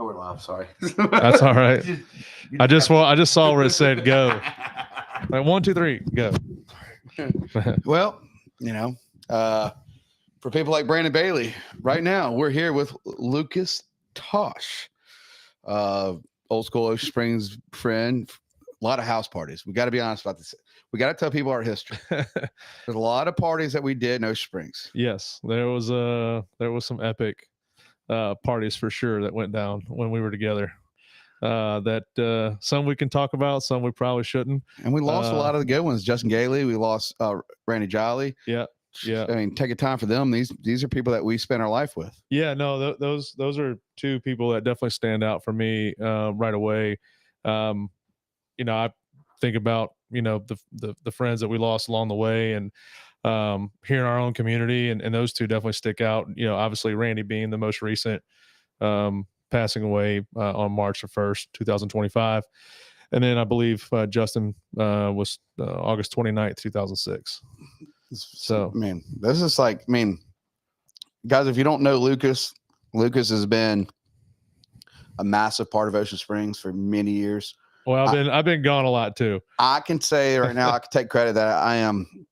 Oh, we're live. Sorry. That's all right. I just saw where it said go. Like 1, 2, 3, go. Well, for people like Brandon Bailey, right now we're here with Lucus Toche, old school Ocean Springs friend. A lot of house parties. We got to be honest about this. We got to tell people our history. There's a lot of parties that we did in Ocean Springs. Yes, there was some epic parties for sure that went down when we were together. That some we can talk about, some we probably shouldn't. And we lost a lot of the good ones. Justin Gailey, we lost Randy Jolly. Yeah. I mean, take a time for them. These are people that we spent our life with. Yeah, no, those are two people that definitely stand out for me right away. I think about the friends that we lost along the way, and here in our own community, and those two definitely stick out. Obviously Randy being the most recent, passing away on March 1st, 2025. And then I believe Justin was August 29th, 2006. So, man, this is like, guys, if you don't know Lucas has been a massive part of Ocean Springs for many years. Well, I've been gone a lot too. I can say right now, I can take credit that I am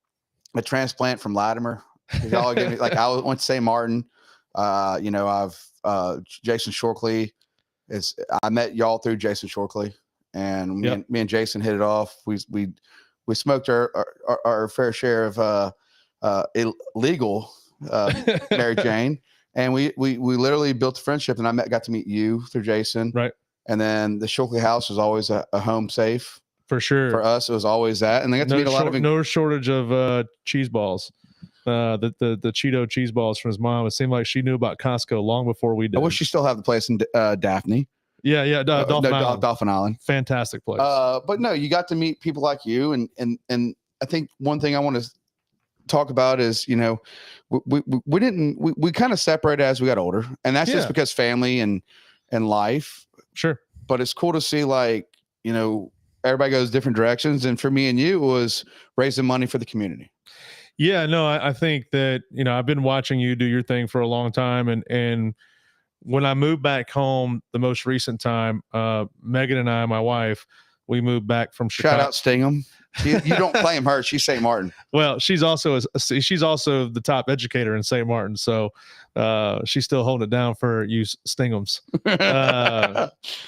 a transplant from Latimer. Y'all give me, like, I went to St. Martin. I've Jason Shorkley I met y'all through Jason Shorkley, and me and Jason hit it off. We smoked our fair share of illegal Mary Jane, and we literally built a friendship. And got to meet you through Jason, right? And then the Shorkley house was always a home safe for sure for us. It was always that, and they got to meet a lot of no shortage of cheese balls. The Cheeto cheese balls from his mom. It seemed like she knew about Costco long before we did. I wish she still have the place in Daphne. Yeah, Dolphin Island. Fantastic place. But no, you got to meet people like you, and I think one thing I want to talk about is, we kind of separated as we got older, and that's just because family and life. Sure. But it's cool to see, like, everybody goes different directions, and for me and you, it was raising money for the community. Yeah, no, I think that, I've been watching you do your thing for a long time. And when I moved back home, the most recent time, Megan and I, my wife, we moved back from Chicago. Shout out Stingham. You don't claim her. She's St. Martin. Well, she's also the top educator in St. Martin. So she's still holding it down for you Stinghams.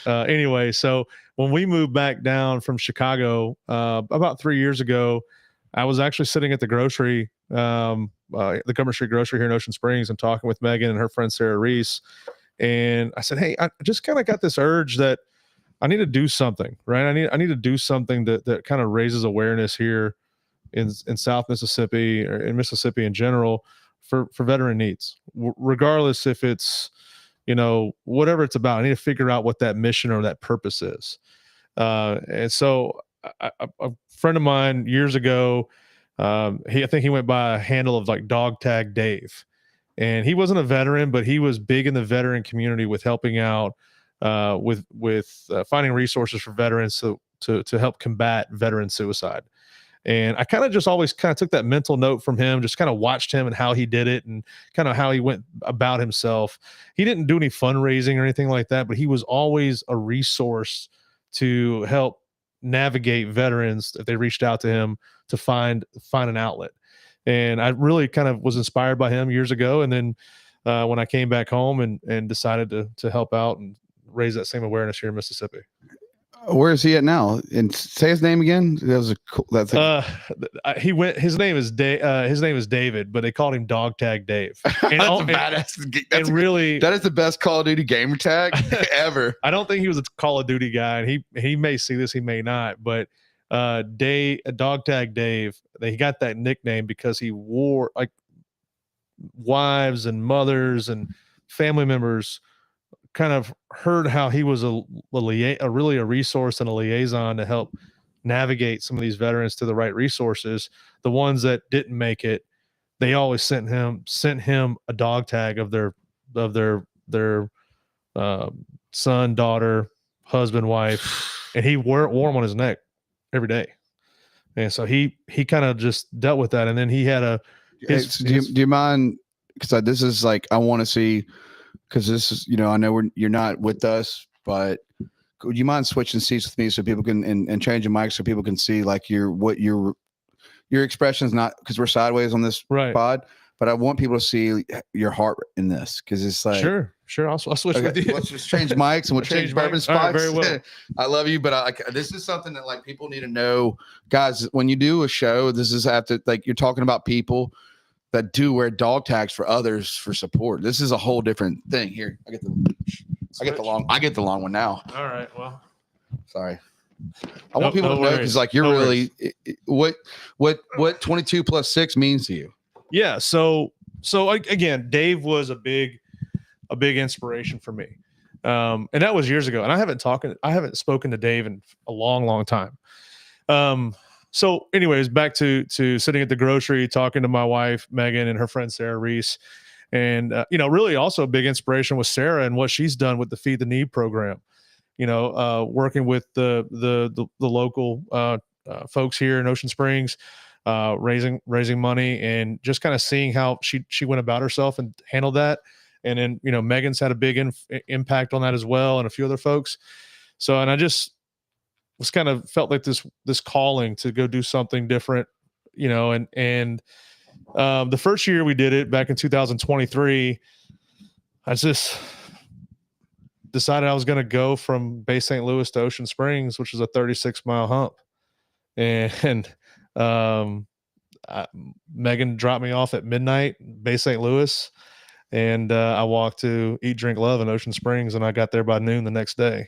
Anyway, so when we moved back down from Chicago about 3 years ago, I was actually sitting at the grocery, the Government Street grocery here in Ocean Springs, and talking with Megan and her friend Sarah Reese. And I said, hey, I just kind of got this urge that I need to do something, right? I need to do something that kind of raises awareness here in South Mississippi, or in Mississippi in general, for veteran needs, regardless if it's, whatever it's about. I need to figure out what that mission or that purpose is. And so a friend of mine years ago, I think he went by a handle of like Dog Tag Dave, and he wasn't a veteran, but he was big in the veteran community with helping out with finding resources for veterans to help combat veteran suicide. And I kind of just always kind of took that mental note from him, just kind of watched him and how he did it and kind of how he went about himself. He didn't do any fundraising or anything like that, but he was always a resource to help navigate veterans if they reached out to him to find an outlet. And I really kind of was inspired by him years ago. And then when I came back home and decided to help out and raise that same awareness here in Mississippi. Where is he at now? And say his name again. That was his name is David, but they called him Dog Tag Dave. And, that is the best Call of Duty gamer tag ever. I don't think he was a Call of Duty guy, and he may see this, he may not, but Dog Tag Dave, he got that nickname because he wore, like, wives and mothers and family members kind of heard how he was really a resource and a liaison to help navigate some of these veterans to the right resources. The ones that didn't make it, they always sent him a dog tag of their son, daughter, husband, wife, and he wore them on his neck every day. And so he kind of just dealt with that. And then he had do you mind? Because this is like, I want to see because this is, I know you're not with us, but would you mind switching seats with me so people can and changing mics so people can see like your expression is not because we're sideways on this pod, but I want people to see your heart in this because it's like sure. I'll switch with you. Let's just change mics and we'll change bourbon spots. Right, very well. I love you, but this is something that like people need to know, guys. When you do a show, this is after like you're talking about people that do wear dog tags for others for support. This is a whole different thing. Here, I get the long one now. All right. Well, sorry. I want people to know because like you're really what 22 plus 6 means to you. Yeah. So again, Dave was a big inspiration for me. And that was years ago. And I haven't spoken to Dave in a long time. So anyways, back to sitting at the grocery, talking to my wife, Megan, and her friend, Sarah Reese. And, really also a big inspiration was Sarah and what she's done with the Feed the Need program, working with the local folks here in Ocean Springs, raising money and just kind of seeing how she went about herself and handled that. And then, Megan's had a big impact on that as well. And a few other folks. So, and I just was kind of felt like this calling to go do something different, and the first year we did it back in 2023, I just decided I was going to go from Bay St. Louis to Ocean Springs, which is a 36-mile hump. And Megan dropped me off at midnight, Bay St. Louis. And I walked to Eat, Drink, Love in Ocean Springs, and I got there by noon the next day.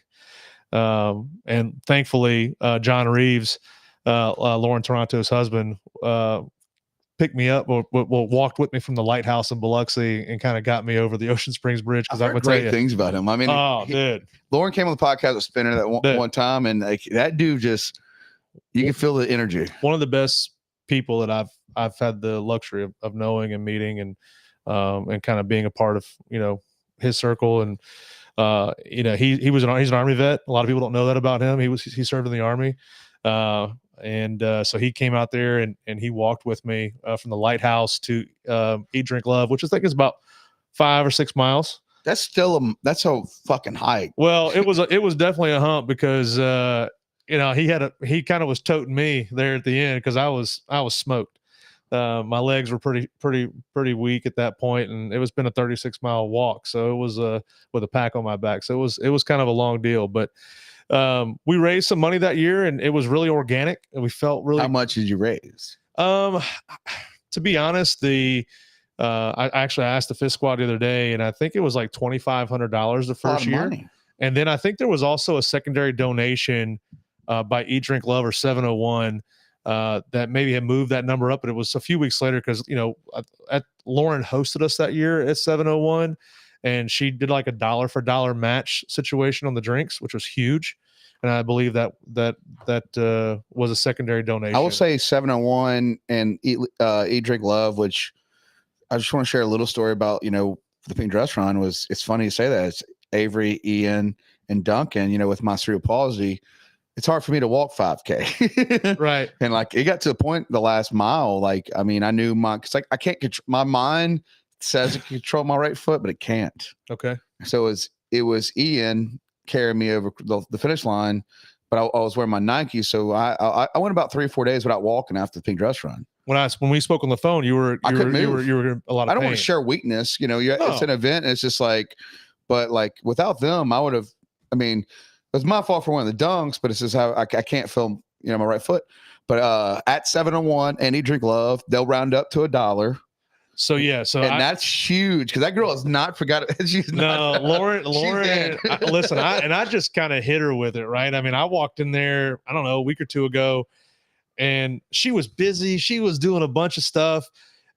And thankfully, John Reeves, Lauren Toronto's husband, picked me up or walked with me from the lighthouse in Biloxi and kind of got me over the Ocean Springs Bridge. Because I'm great things about him. I mean, dude, Lauren came on the podcast with Spinner that one time, and like that dude you can feel the energy. One of the best people that I've had the luxury of knowing and meeting and kind of being a part of, his circle. And, he's an Army vet. A lot of people don't know that about him. He served in the Army. So he came out there and he walked with me from the lighthouse to Eat, Drink, Love, which I think is about 5 or 6 miles. That's still that's a fucking hike. Well, it was definitely a hump because, he kind of was toting me there at the end because I was smoked. My legs were pretty weak at that point, and it was been a 36-mile walk. So it was with a pack on my back. So it was kind of a long deal, but we raised some money that year and it was really organic and we felt really. How much did you raise? To be honest, I actually asked the Fist Squad the other day and I think it was like $2,500 the first year. Money. And then I think there was also a secondary donation by Eat, Drink, Love or 701 that maybe had moved that number up, but it was a few weeks later because, Lauren hosted us that year at 701 and she did like a dollar for dollar match situation on the drinks, which was huge. And I believe that was a secondary donation. I will say 701 and Eat, Drink, Love, which I just want to share a little story about, the Pink Dress Run it's funny to say that. It's Avery, Ian, and Duncan, with my cerebral palsy. It's hard for me to walk 5K. Right. And like, it got to the point the last mile, like, I mean, I knew cause like I can't control my mind says it can control my right foot, but it can't. Okay. So it was Ian carrying me over the finish line, but I was wearing my Nike. So I went about 3 or 4 days without walking after the Pink Dress Run. When we spoke on the phone, you were a lot of I don't pain. want to share weakness, it's an event and it's just like, but like without them, it was my fault for one of the dunks, but it's just how I can't feel, my right foot. But at 701 and Eat, Drink, Love, they'll round up to $1. So yeah, that's huge because that girl has not forgot it. Lauren. Listen, I just kind of hit her with it, right? I mean, I walked in there, I don't know, a week or two ago, and she was busy. She was doing a bunch of stuff,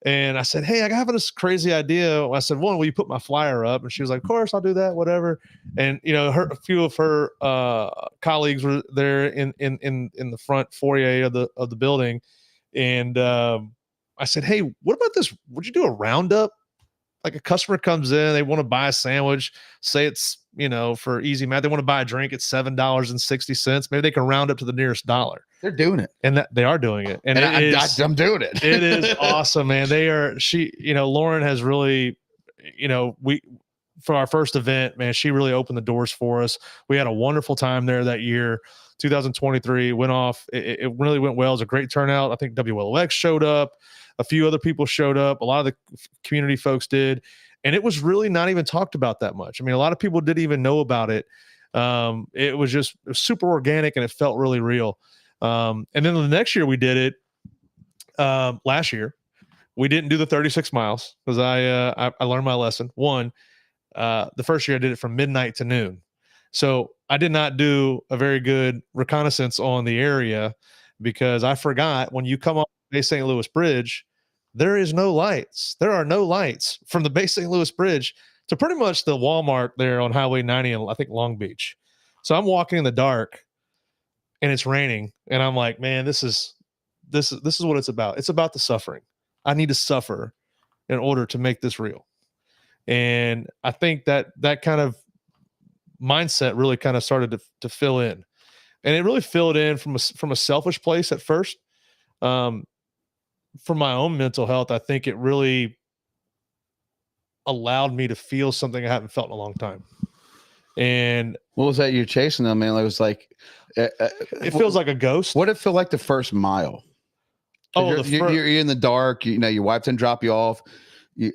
and I said, "Hey, I have this crazy idea." I said, "One, will you put my flyer up?" And she was like, "Of course, I'll do that, whatever." And a few of her colleagues were there in the front foyer of the building, and I said, "Hey, what about this? Would you do a roundup? Like a customer comes in, they want to buy a sandwich, say it's, for easy math, they want to buy a drink, it's $7.60. Maybe they can round up to the nearest dollar." They're doing it. And they are doing it. And I'm doing it. It is awesome, man. Lauren has really, for our first event, man, she really opened the doors for us. We had a wonderful time there that year. 2023 went off. It really went well. It was a great turnout. I think WLOX showed up. A few other people showed up. A lot of the community folks did. And it was really not even talked about that much. I mean, a lot of people didn't even know about it. It was just super organic and it felt really real. And then the next year we did it. Last year, we didn't do the 36 miles because I learned my lesson. One, the first year I did it from midnight to noon. So I did not do a very good reconnaissance on the area because I forgot when you come off the Bay St. Louis Bridge, there is no lights. There are no lights from the Bay St. Louis Bridge to pretty much the Walmart there on Highway 90 and I think Long Beach. So I'm walking in the dark and it's raining and I'm like, man, this is what it's about. It's about the suffering. I need to suffer in order to make this real. And I think that kind of mindset really kind of started to fill in, and it really filled in from a selfish place at first. For my own mental health, I think it really allowed me to feel something I haven't felt in a long time. And what was that you're chasing them, man? It was like, it feels like a ghost. What did it feel like the first mile? Oh, you're in the dark. You know, your wife didn't drop you off.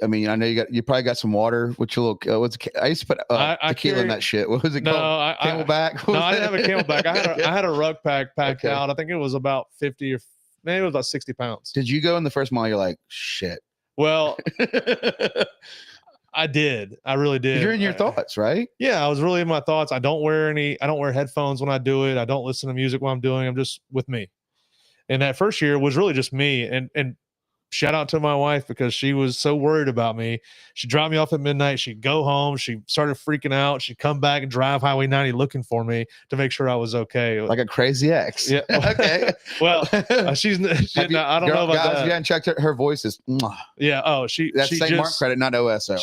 I mean, I know you probably got some water, which you look. I used to put tequila in that shit. What was it called? Camelback. I didn't have a Camelback. I had a ruck pack packed out. I think it was about 50 or maybe it was about 60 pounds. Did you go in the first mile? You're like, shit. Well, I did. I really did. You're in your thoughts, right? Yeah, I was really in my thoughts. I don't wear headphones when I do it. I don't listen to music while I'm doing it. I'm just with me. And that first year was really just me. And shout out to my wife because she was so worried about me. She dropped me off at midnight. She'd go home. She started freaking out. She'd come back and drive Highway 90 looking for me to make sure I was okay. Like a crazy ex. Yeah. Okay. Well, I don't know about guys, that. You haven't checked her voice is. Yeah. Oh, that's St. Mark credit, not OSO.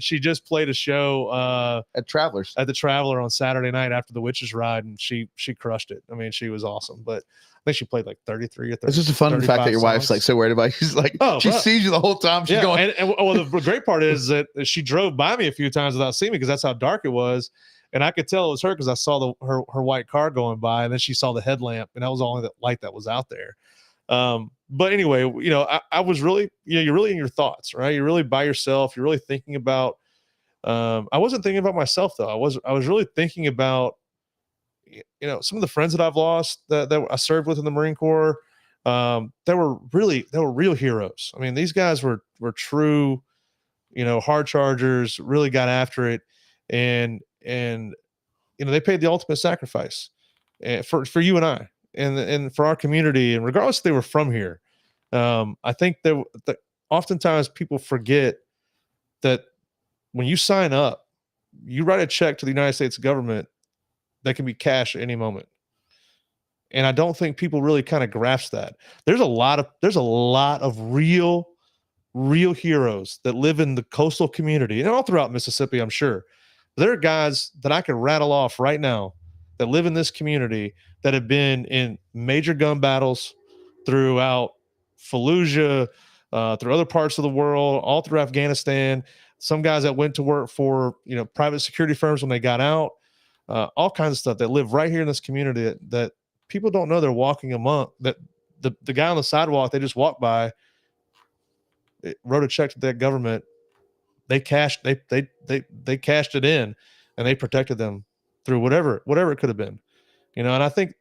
She just played a show at Travelers at the Traveler on Saturday night after the Witches Ride, and she crushed it. I mean, she was awesome. But I think she played like 33 or 30. It's just a fun fact that your wife's like so worried about you. She's like, she sees you the whole time. She's going. And the great part is that she drove by me a few times without seeing me because that's how dark it was. And I could tell it was her because I saw her white car going by, and then she saw the headlamp, and that was the only light that was out there. But anyway, you know, I was really, you know, you're really in your thoughts, right? You're really by yourself. You're really thinking about. I wasn't thinking about myself though. I was really thinking about, you know, some of the friends that I've lost that I served with in the Marine Corps. They were real heroes. I mean, these guys were true, you know, hard chargers, really got after it. And, you know, they paid the ultimate sacrifice for you and I and for our community. And regardless if they were from here, I think that oftentimes people forget that when you sign up, you write a check to the United States government that can be cashed at any moment. And I don't think people really kind of grasp that. There's a lot of real heroes that live in the coastal community and all throughout Mississippi, I'm sure. There are guys that I could rattle off right now that live in this community that have been in major gun battles throughout Fallujah, through other parts of the world, all through Afghanistan. Some guys that went to work for, you know, private security firms when they got out, all kinds of stuff that live right here in this community that people don't know they're walking among. That the guy on the sidewalk they just walked by, wrote a check to that government. They cashed they cashed it in, and they protected them through whatever it could have been, you know. And I think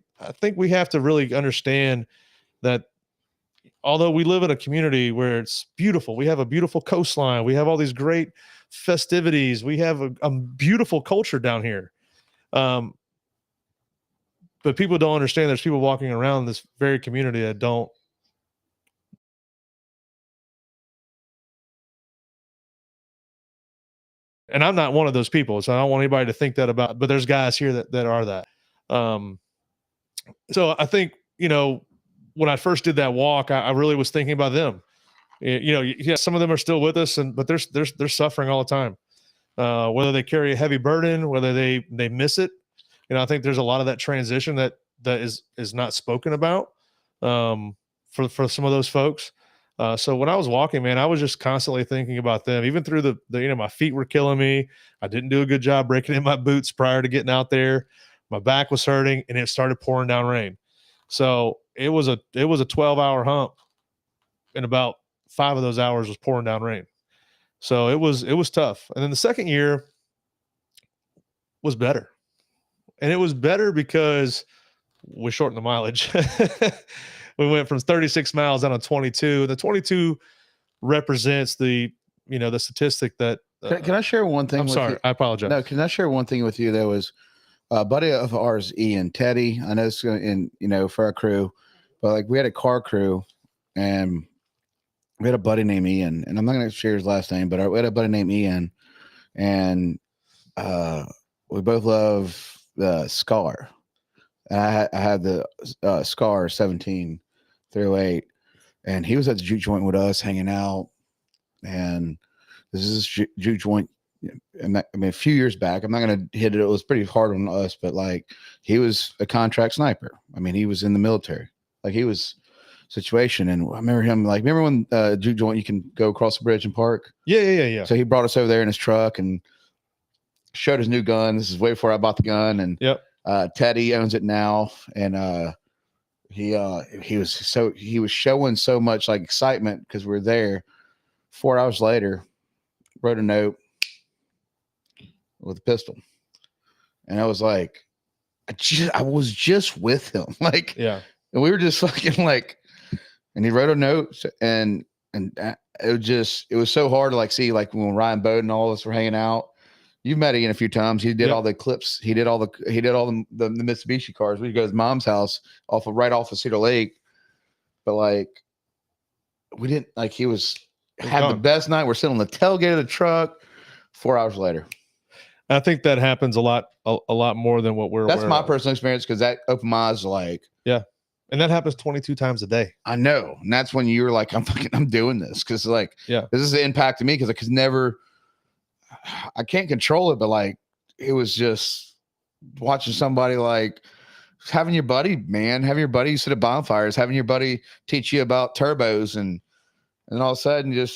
we have to really understand that although we live in a community where it's beautiful, we have a beautiful coastline, we have all these great festivities, we have a beautiful culture down here. But people don't understand there's people walking around this very community that don't. And I'm not one of those people, so I don't want anybody to think that about, but there's guys here that are that. So I think, you know, when I first did that walk, I really was thinking about them. You know, yeah, some of them are still with us, but they're suffering all the time. Whether they carry a heavy burden, whether they miss it. You know, I think there's a lot of that transition that is not spoken about for some of those folks. So when I was walking, man, I was just constantly thinking about them. Even through the my feet were killing me. I didn't do a good job breaking in my boots prior to getting out there. My back was hurting, and it started pouring down rain. So it was a 12-hour hump, and about 5 of those hours was pouring down rain. So it was tough. And then the second year was better, and it was better because we shortened the mileage. We went from 36 miles down to 22. The 22 represents the the statistic that Can I share one thing I'm with sorry, you? I apologize. No, can I share one thing with you? That was a buddy of ours, Ian, Teddy. I know it's in, for our crew, but like we had a car crew and we had a buddy named Ian, and I'm not going to share his last name, but we had a buddy named Ian, and we both love the Scar. And I had the Scar 17-08, and he was at the juke joint with us hanging out. And this is juke joint. A few years back, I'm not going to hit it. It was pretty hard on us, but like he was a contract sniper. I mean, he was in the military. Like he was situation. And I remember him, like, remember when juke joint, you can go across the bridge and park? Yeah. So he brought us over there in his truck and showed his new gun. This is way before I bought the gun. And Yep. Teddy owns it now. And he was showing so much like excitement because we were there. 4 hours later, wrote a note with a pistol. And I was like, I was just with him. Like, Yeah. And we were just fucking like, and he wrote a note, and it was so hard to like see, like when Ryan Bowden and all of us were hanging out. You've met Ian a few times. He did all the clips. He did all the Mitsubishi cars. We'd go to his mom's house right off of Cedar Lake. But like, we didn't like, had the best night. We're sitting on the tailgate of the truck. 4 hours later. I think that happens a lot more than what we're That's aware my of. personal experience, because that opened my eyes. Like, yeah. And that happens 22 times a day. I know. And that's when you're like, I'm doing this. Cause like, yeah, this is the impact to me. Cause I could never, I can't control it, but like, it was just watching somebody, like having your buddy, man, having your buddy sit at bonfires, having your buddy teach you about turbos, and all of a sudden you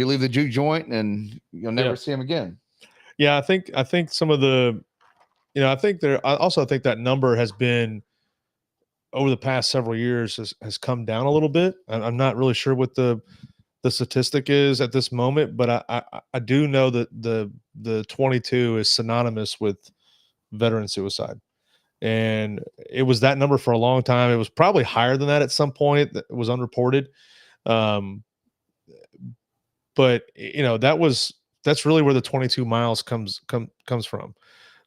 leave the juke joint and you'll never see him again. Yeah. I think some of the, I also think that number has been, over the past several years, has come down a little bit. I'm not really sure what the statistic is at this moment, but I do know that the 22 is synonymous with veteran suicide, and it was that number for a long time. It was probably higher than that at some point. It was unreported, but that's really where the 22 miles comes from.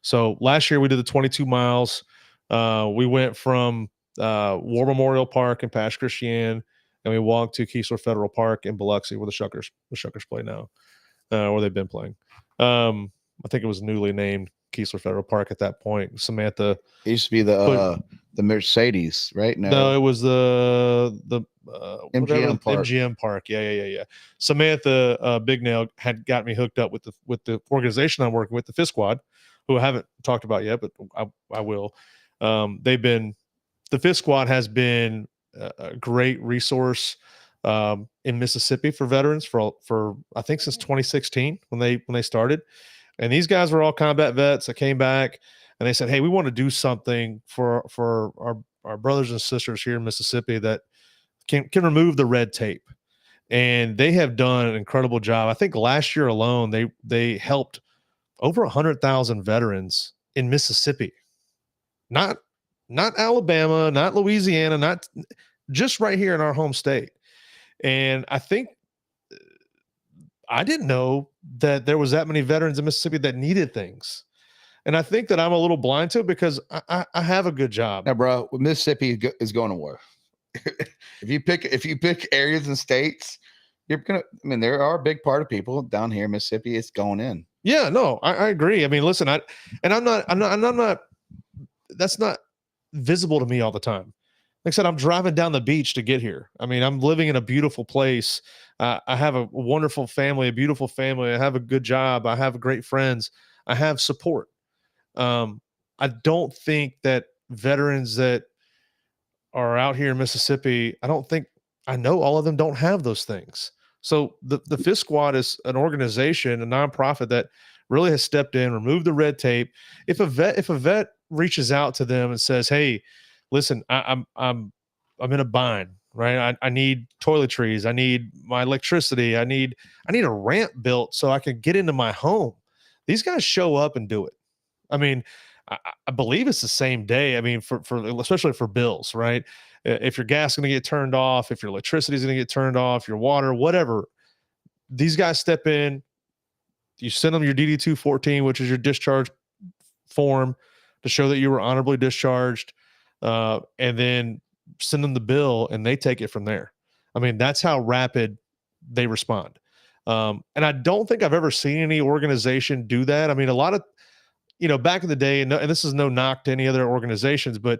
So last year we did the 22 miles. We went from War Memorial Park in Pasch Christian, and we walked to Keesler Federal Park in Biloxi, where the Shuckers play now, where they've been playing. I think it was newly named Keesler Federal Park at that point. Samantha, it used to be the Mercedes, right? No, it was the MGM Park. MGM Park. Yeah. Samantha Big Nail had got me hooked up with the organization I'm working with, the Fifth Squad, who I haven't talked about yet, but I will. The Fifth Squad has been a great resource in Mississippi for veterans for I think since 2016 when they started. And these guys were all combat vets that came back, and they said, "Hey, we want to do something for our brothers and sisters here in Mississippi that can remove the red tape." And they have done an incredible job. I think last year alone, they helped over 100,000 veterans in Mississippi, not Alabama, not Louisiana, not just right here in our home state. And I think I didn't know that there was that many veterans in Mississippi that needed things. And I think that I'm a little blind to it because I have a good job. Now, bro, Mississippi is going to war. If you pick areas and states, you're gonna. I mean, there are a big part of people down here in Mississippi. It's going in. Yeah, no, I agree. I mean, listen, I'm not. That's not visible to me all the time. Like I said, I'm driving down the beach to get here. I mean, I'm living in a beautiful place. I have a wonderful family, a beautiful family. I have a good job. I have great friends. I have support. I don't think that veterans that are out here in Mississippi, I I know all of them don't have those things. So the Fifth Squad is an organization, a nonprofit that really has stepped in, removed the red tape. If a vet reaches out to them and says, "Hey, listen, I'm in a bind, right? I need toiletries, I need my electricity, I need a ramp built so I can get into my home." These guys show up and do it. I mean, I believe it's the same day. I mean, for especially for bills, right? If your gas is going to get turned off, if your electricity is going to get turned off, your water, whatever, these guys step in. You send them your DD-214, which is your discharge form to show that you were honorably discharged, and then send them the bill, and they take it from there. I mean, that's how rapid they respond. And I don't think I've ever seen any organization do that. I mean, a lot of, back in the day, and this is no knock to any other organizations, but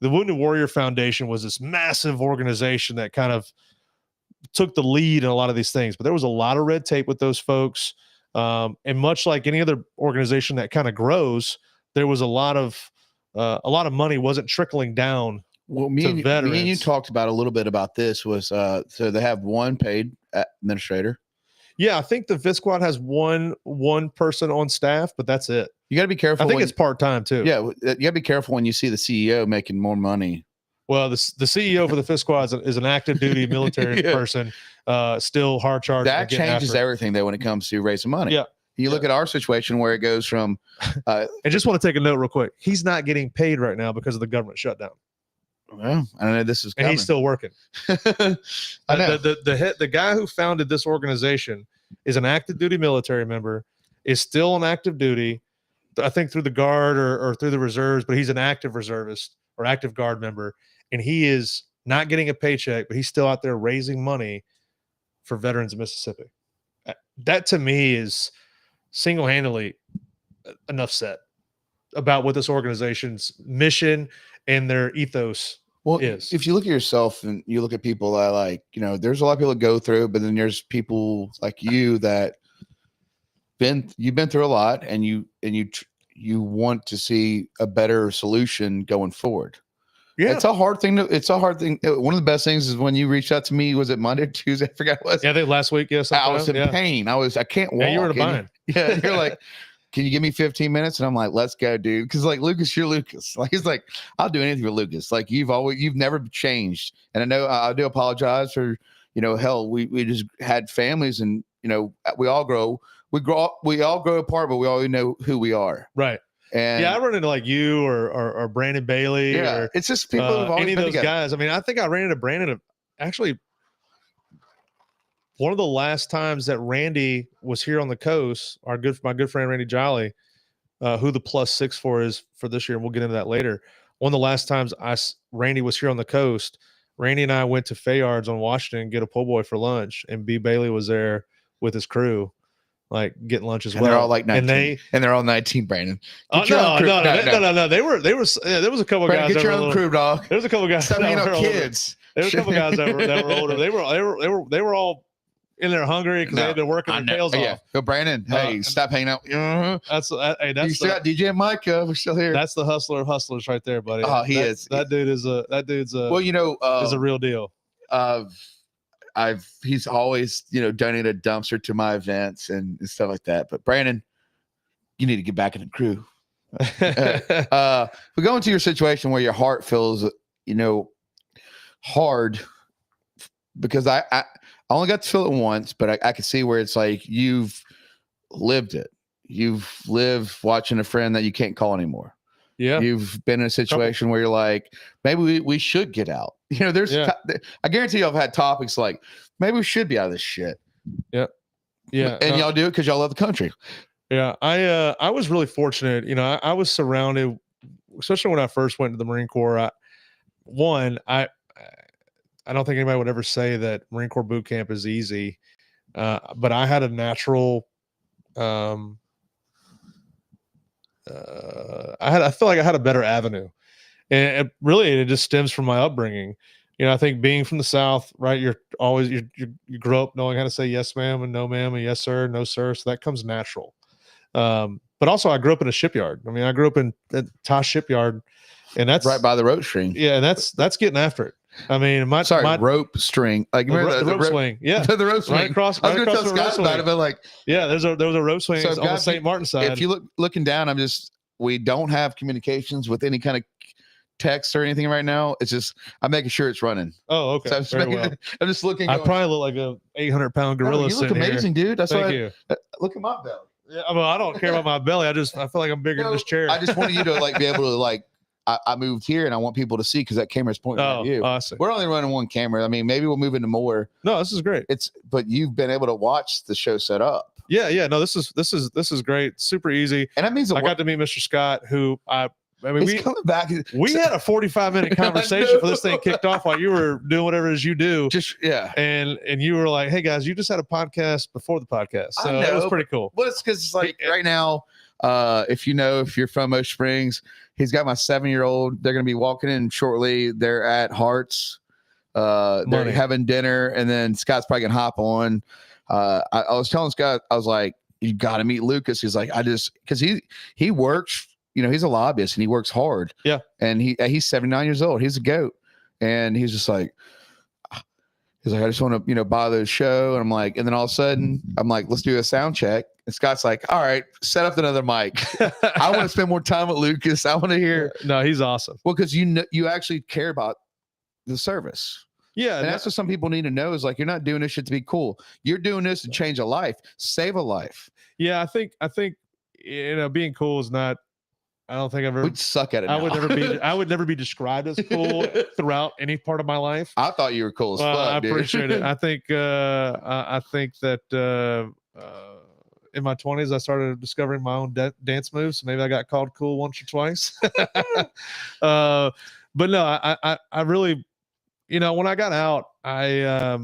the Wounded Warrior Foundation was this massive organization that kind of took the lead in a lot of these things. But there was a lot of red tape with those folks. And much like any other organization that kind of grows, there was a lot of money wasn't trickling down. Well, me and you talked about a little bit about this was so they have one paid administrator. Yeah, I think the Fifth Squad has one person on staff, but that's it. You got to be careful. I think it's part-time too. Yeah, you got to be careful when you see the CEO making more money. Well, the CEO for the Fifth Squad is an active duty military person, still hard charged. That changes everything though when it comes to raising money. Yeah. You look at our situation where it goes from. I just want to take a note real quick. He's not getting paid right now because of the government shutdown. Well, I don't know. This is and he's still working. I know. The guy who founded this organization is an active duty military member, is still on active duty, I think through the Guard or through the reserves, but he's an active reservist or active Guard member, and he is not getting a paycheck, but he's still out there raising money for veterans of Mississippi. That to me is single-handedly enough said about what this organization's mission and their ethos is. If you look at yourself and you look at people that there's a lot of people that go through, but then there's people like you that you've been through a lot, and you want to see a better solution going forward. Yeah, it's a hard thing. One of the best things is when you reached out to me. Was it Monday, Tuesday? I forgot what it was. Yeah, I think last week. Yes, I was in pain. I can't walk. Yeah, you were in a bind. You're like, can you give me 15 minutes? And I'm like, let's go, dude. Because like Lucas, you're Lucas. Like he's like, I'll do anything for Lucas. Like you've never changed. And I know I do apologize for hell. We just had families, and we all grow apart, but we all know who we are. Right. And I run into like you or Brandon Bailey. Yeah, or, it's just people who've always any of been those together. guys. I mean, I think I ran into Brandon. Actually, one of the last times that Randy was here on the coast, my good friend Randy Jolly, who the +6 for is for this year, and we'll get into that later. One of the last times Randy was here on the coast, Randy and I went to Fayard's on Washington and get a po' boy for lunch, and B. Bailey was there with his crew, like getting lunch as well. They're all like 19. And they're all 19, Brandon. No. They were. There was a couple Brandon, guys. Get your own crew, dog. There was a couple guys. Stop hanging out kids. There was a couple guys that were older. They were all in there hungry because they've been working their tails off. Yo, Brandon, hey, stop hanging out. That's you still got DJ and Micah. We're still here. That's the hustler of hustlers right there, buddy. Oh, he is. That dude's a is a real deal. He's always donated a dumpster to my events and stuff like that. But Brandon, you need to get back in the crew. We go into your situation where your heart feels hard, because I only got to feel it once, but I could see where it's like you've lived it. You've lived watching a friend that you can't call anymore. Yeah. You've been in a situation where you're like, maybe we should get out. I guarantee you I've had topics like, maybe we should be out of this shit. Yeah. Yeah. And y'all do it because y'all love the country. Yeah. I was really fortunate. I was surrounded, especially when I first went to the Marine Corps. I don't think anybody would ever say that Marine Corps boot camp is easy. But I had a natural, I feel like I had a better avenue, and it just stems from my upbringing. I think being from the South, right? You're always, you grow up knowing how to say yes, ma'am, and no, ma'am, and yes, sir, no, sir. So that comes natural. But also I grew up in a shipyard. I mean, I grew up at Toche Shipyard, and that's right by the road stream. Yeah. And that's getting after it. I mean, rope string. Like the rope swing. Yeah. The rope swing. Right across. I was Right going to across tell the rope Scott about swing. it, but like, yeah, there was a rope swing on the St. Martin side. If you looking down, we don't have communications with any kind of text or anything right now. It's just I'm making sure it's running. Oh, okay. So I'm just looking. I probably look like a 800-pound gorilla. You look amazing, dude. That's Thank why. you. Look at my belly. Yeah, well, I don't care about my belly. I feel like I'm bigger than this chair. I just wanted you to like be able to like. I moved here and I want people to see because that camera's pointing at you. Awesome. We're only running one camera. I mean, maybe we'll move into more. No, this is great. But you've been able to watch the show set up. Yeah. No, this is great. Super easy. And that means I got to meet Mr. Scott, who he's coming back. We had a 45-minute conversation for this thing kicked off while you were doing whatever it is you do. And you were like, hey guys, you just had a podcast before the podcast. So it was pretty cool. Well, it's because like right now, if you're from Ocean Springs, he's got my 7-year-old. They're going to be walking in shortly. They're at Hearts. They're having dinner, and then Scott's probably going to hop on. I was telling Scott, I was like, you got to meet Lucas. He's like, because he works, he's a lobbyist and he works hard. Yeah. And he's 79 years old. He's a goat. And he's just like, I just want to, buy the show. And I'm like, and then all of a sudden I'm like, let's do a sound check. And Scott's like, all right, set up another mic. I want to spend more time with Lucas. I want to hear. No, he's awesome. Well, because you actually care about the service. Yeah. And that's what some people need to know is like, you're not doing this shit to be cool. You're doing this to change a life, save a life. Yeah. I think, being cool is not, I don't think I've ever. We'd suck at it. I would never be described as cool throughout any part of my life. I thought you were cool as fuck. I appreciate it. I think that in my 20s I started discovering my own dance moves. So maybe I got called cool once or twice. But no, I really, when I got out, I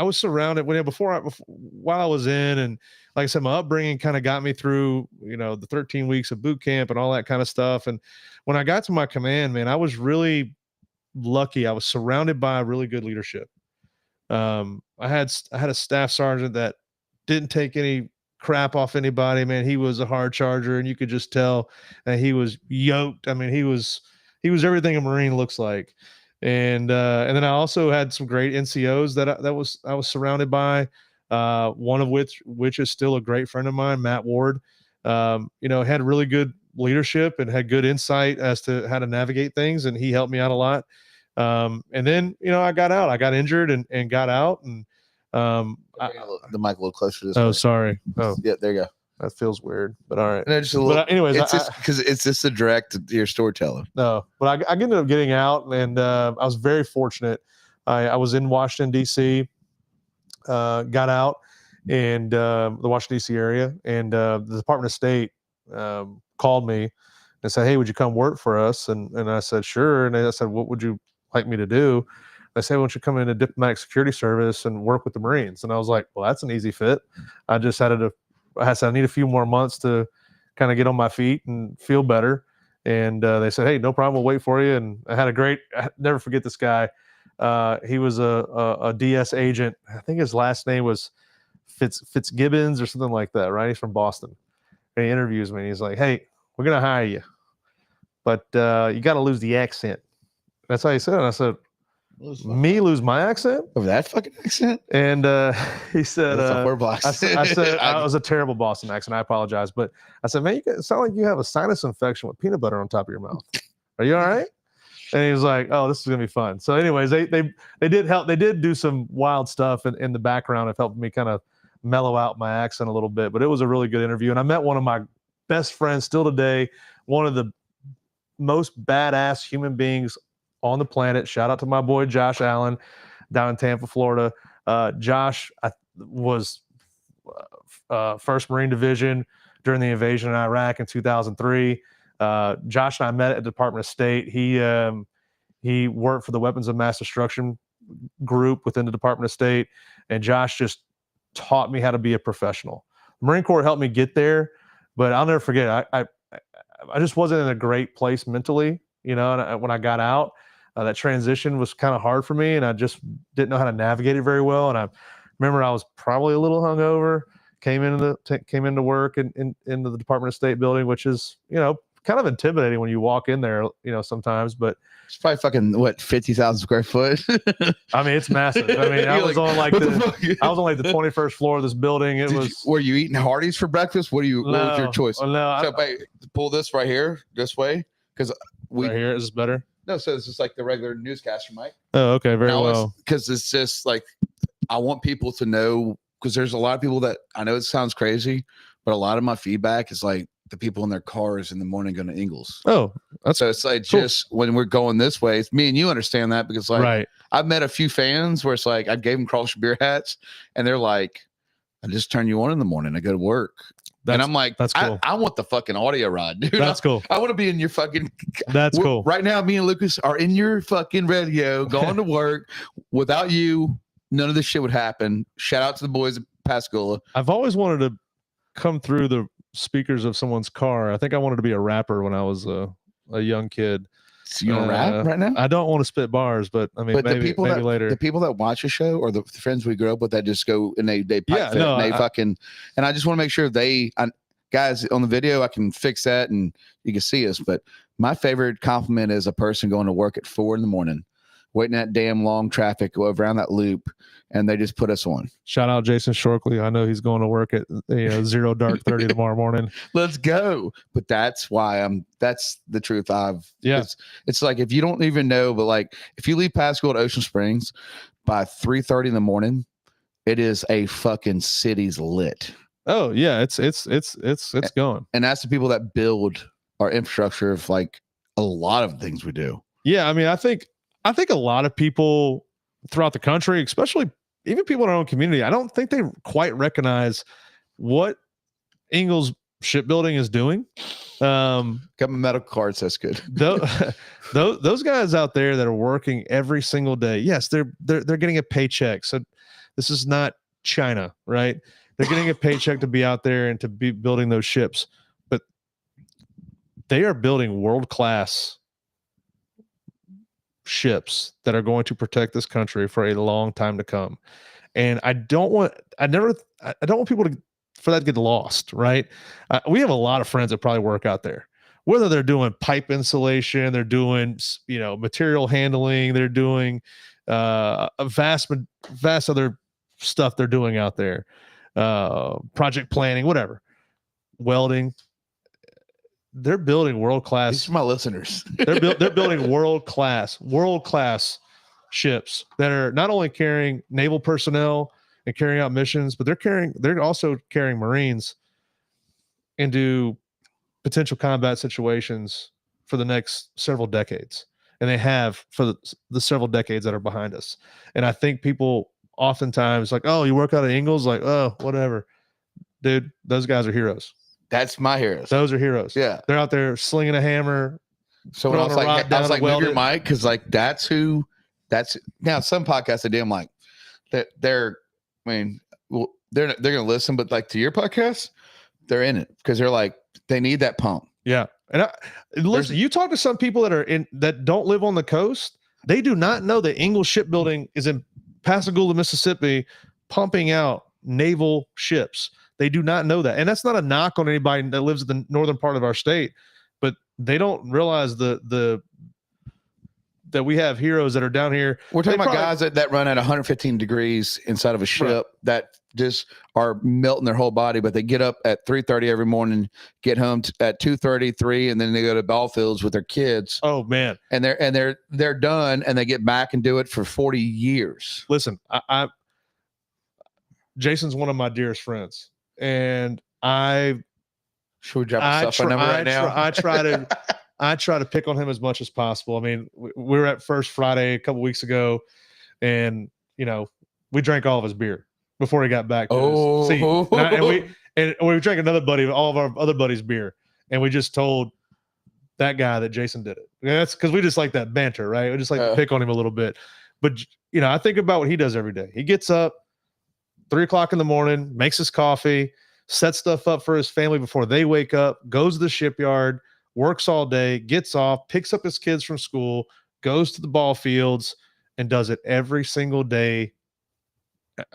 was surrounded while I was in, and like I said, my upbringing kind of got me through, the 13 weeks of boot camp and all that kind of stuff. And when I got to my command, man, I was really lucky. I was surrounded by really good leadership. I had a staff sergeant that didn't take any crap off anybody, man. He was a hard charger, and you could just tell that he was yoked. I mean, he was everything a Marine looks like. And then I also had some great NCOs that I was surrounded by, one of which is still a great friend of mine, Matt Ward. Had really good leadership and had good insight as to how to navigate things, and he helped me out a lot. And then I got out. I got injured and got out. And the mic a little closer to this. Oh, sorry. Oh, yeah, there you go. That feels weird, but all right. No, just a little. But anyways, it's just a direct to your storytelling. No, but I ended up getting out, and I was very fortunate. I was in Washington D.C., got out, and the Washington D.C. area, and the Department of State called me and said, "Hey, would you come work for us?" And I said, "Sure." And I said, "What would you like me to do?" They said, "Why don't you come into diplomatic security service and work with the Marines?" And I was like, "Well, that's an easy fit." I just had to. I said, I need a few more months to kind of get on my feet and feel better. And they said, "Hey, no problem. We'll wait for you." And I never forget this guy. He was a DS agent. I think his last name was Fitzgibbons or something like that, right? He's from Boston. And he interviews me. And he's like, "Hey, we're going to hire you, but you got to lose the accent." That's how he said it. And I said, lose my accent? Of that fucking accent? And he said, I said I was a terrible Boston accent. I apologize. But I said, "Man, it sounds like you have a sinus infection with peanut butter on top of your mouth. Are you all right?" And he was like, "Oh, this is going to be fun." So anyways, they did help. They did do some wild stuff in the background of helping me kind of mellow out my accent a little bit. But it was a really good interview. And I met one of my best friends still today, one of the most badass human beings on the planet. Shout out to my boy Josh Allen down in Tampa, Florida. Josh was 1st Marine Division during the invasion in Iraq in 2003. Josh and I met at the Department of State. He worked for the Weapons of Mass Destruction group within the Department of State, and Josh just taught me how to be a professional. The Marine Corps helped me get there, but I'll never forget. I just wasn't in a great place mentally, and when I got out. That transition was kind of hard for me, and I just didn't know how to navigate it very well. And I remember I was probably a little hungover, came into work into the Department of State building, which is, kind kind of intimidating when you walk in there, sometimes, but It's probably fucking what, 50,000 square foot. I mean, it's massive. I mean, I was on like the 21st floor of this building. Were you eating Hardee's for breakfast? What was your choice? No, so wait, pull this right here, this way, because right here is better. No, so it's just like the regular newscaster mic. Oh, okay, very well. Because it's just like I want people to know, because there's a lot of people that I know it sounds crazy, but a lot of my feedback is like the people in their cars in the morning going to Ingles. Oh, so it's like cool. Just when we're going this way, it's me and you understand that, because like right. I've met a few fans where it's like I gave them Cross Your Beer hats and they're like, I just turn you on in the morning. I go to work. And I'm like, that's cool. I want the fucking audio ride, dude. That's cool. I want to be in your fucking. That's cool. Right now, me and Lucas are in your fucking radio, going to work. Without you, none of this shit would happen. Shout out to the boys at Pascagoula. I've always wanted to come through the speakers of someone's car. I think I wanted to be a rapper when I was a young kid. So you don't rap right now? I don't want to spit bars, but I mean, but maybe later. The people that watch the show or the friends we grew up with that just go and they pipe fit and they fucking, and I just want to make sure guys on the video, I can fix that and you can see us. But my favorite compliment is a person going to work at 4 a.m, waiting that damn long traffic around that loop, and they just put us on. Shout out Jason Shorkley. I know he's going to work at 0 dark 30 tomorrow morning. Let's go. But that's why that's the truth. It's like, if you don't even know, but like if you leave Pascagoula to Ocean Springs by 3:30 in the morning, it is a fucking city's lit. Oh yeah. It's going. And that's the people that build our infrastructure of like a lot of things we do. Yeah. I mean, I think a lot of people throughout the country, especially even people in our own community, I don't think they quite recognize what Ingles Shipbuilding is doing. Got my medical cards. That's good. Those guys out there that are working every single day. Yes, they're getting a paycheck. So this is not China, right? They're getting a paycheck to be out there and to be building those ships, but they are building world-class ships that are going to protect this country for a long time to come. And I don't want people for that to get lost, right? We have a lot of friends that probably work out there, whether they're doing pipe insulation, they're doing, material handling, they're doing a vast other stuff they're doing out there, project planning, whatever, welding. They're building world-class. These are my listeners. they're building world-class ships that are not only carrying naval personnel and carrying out missions, but they're also carrying Marines into potential combat situations for the next several decades. And they have for the several decades that are behind us. And I think people oftentimes like, oh, you work out at Ingles? Like, oh, whatever. Dude, those guys are heroes. That's my heroes. Those are heroes. Yeah. They're out there slinging a hammer. So when I was like, move your mic, because like that's now some podcasts I do, I'm like, they're gonna listen, but like to your podcast, they're in it because they're like, they need that pump. Yeah. And listen, you talk to some people that don't live on the coast, they do not know that Ingles Shipbuilding is in Pascagoula, Mississippi, pumping out naval ships. They do not know that. And that's not a knock on anybody that lives in the northern part of our state, but they don't realize that we have heroes that are down here. We're talking about guys that run at 115 degrees inside of a ship that just are melting their whole body, but they get up at 3:30 every morning, get home at 2:30, 3, and then they go to ball fields with their kids. Oh man. And they're done, and they get back and do it for 40 years. Listen, Jason's one of my dearest friends. And should we drop a cell phone number right now? I try to pick on him as much as possible. I mean, we were at First Friday a couple weeks ago, and we drank all of his beer before he got back to his seat. And we drank all of our other buddies' beer, and we just told that guy that Jason did it. And that's because we just like that banter, right? We just like to pick on him a little bit. But I think about what he does every day. He gets up 3:00 in the morning, makes his coffee, sets stuff up for his family before they wake up, goes to the shipyard, works all day, gets off, picks up his kids from school, goes to the ball fields, and does it every single day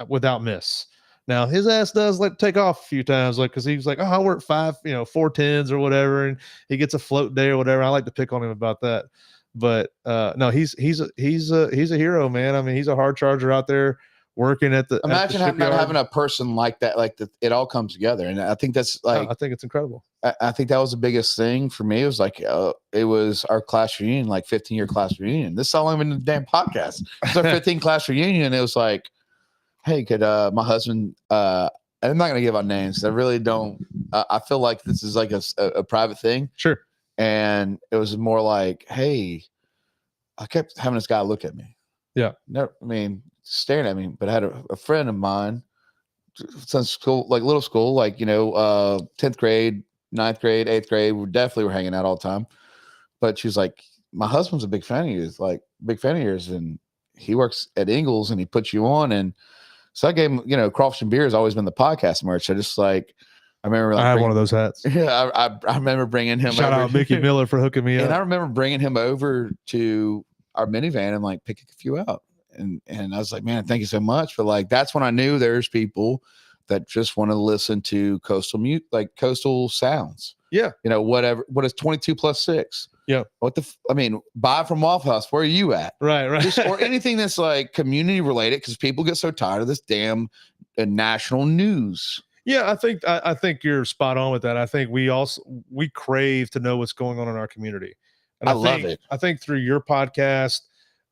without miss. Now his ass does like take off a few times, like because he's like, oh, I work 4 10s or whatever, and he gets a float day or whatever. I like to pick on him about that, but no, he's a hero, man. I mean, he's a hard charger out there working at the Imagine having a person like that, like it all comes together, and I think that's like I think it's incredible. I think that was the biggest thing for me. It was like it was our class reunion, like 15-year class reunion. This is all even the damn podcast. It's our 15 class reunion. And it was like, hey, could my husband? I'm not gonna give out names. I really don't. I feel like this is like a private thing. Sure. And it was more like, hey, I kept having this guy look at me. Yeah. Never, I mean, staring at me. But I had a friend of mine since school, like little school, like 10th grade, 9th grade, 8th grade. We definitely were hanging out all the time. But she was like, my husband's a big fan of yours, and he works at Ingles and he puts you on. And so I gave him, Crawfish and Beer has always been the podcast merch. I just like, I remember I have one of those hats. Yeah, I remember bringing him. Shout out Mickey Miller for hooking me up. And I remember bringing him over to our minivan and like picking a few out. And I was like, man, thank you so much. But like, that's when I knew there's people that just want to listen to coastal sounds. Yeah. Whatever. What is 22+6? Yeah. Buy from Waffle House. Where are you at? Right. Or anything that's like community related, because people get so tired of this damn national news. Yeah, I think you're spot on with that. I think we crave to know what's going on in our community. And I love it. I think through your podcast,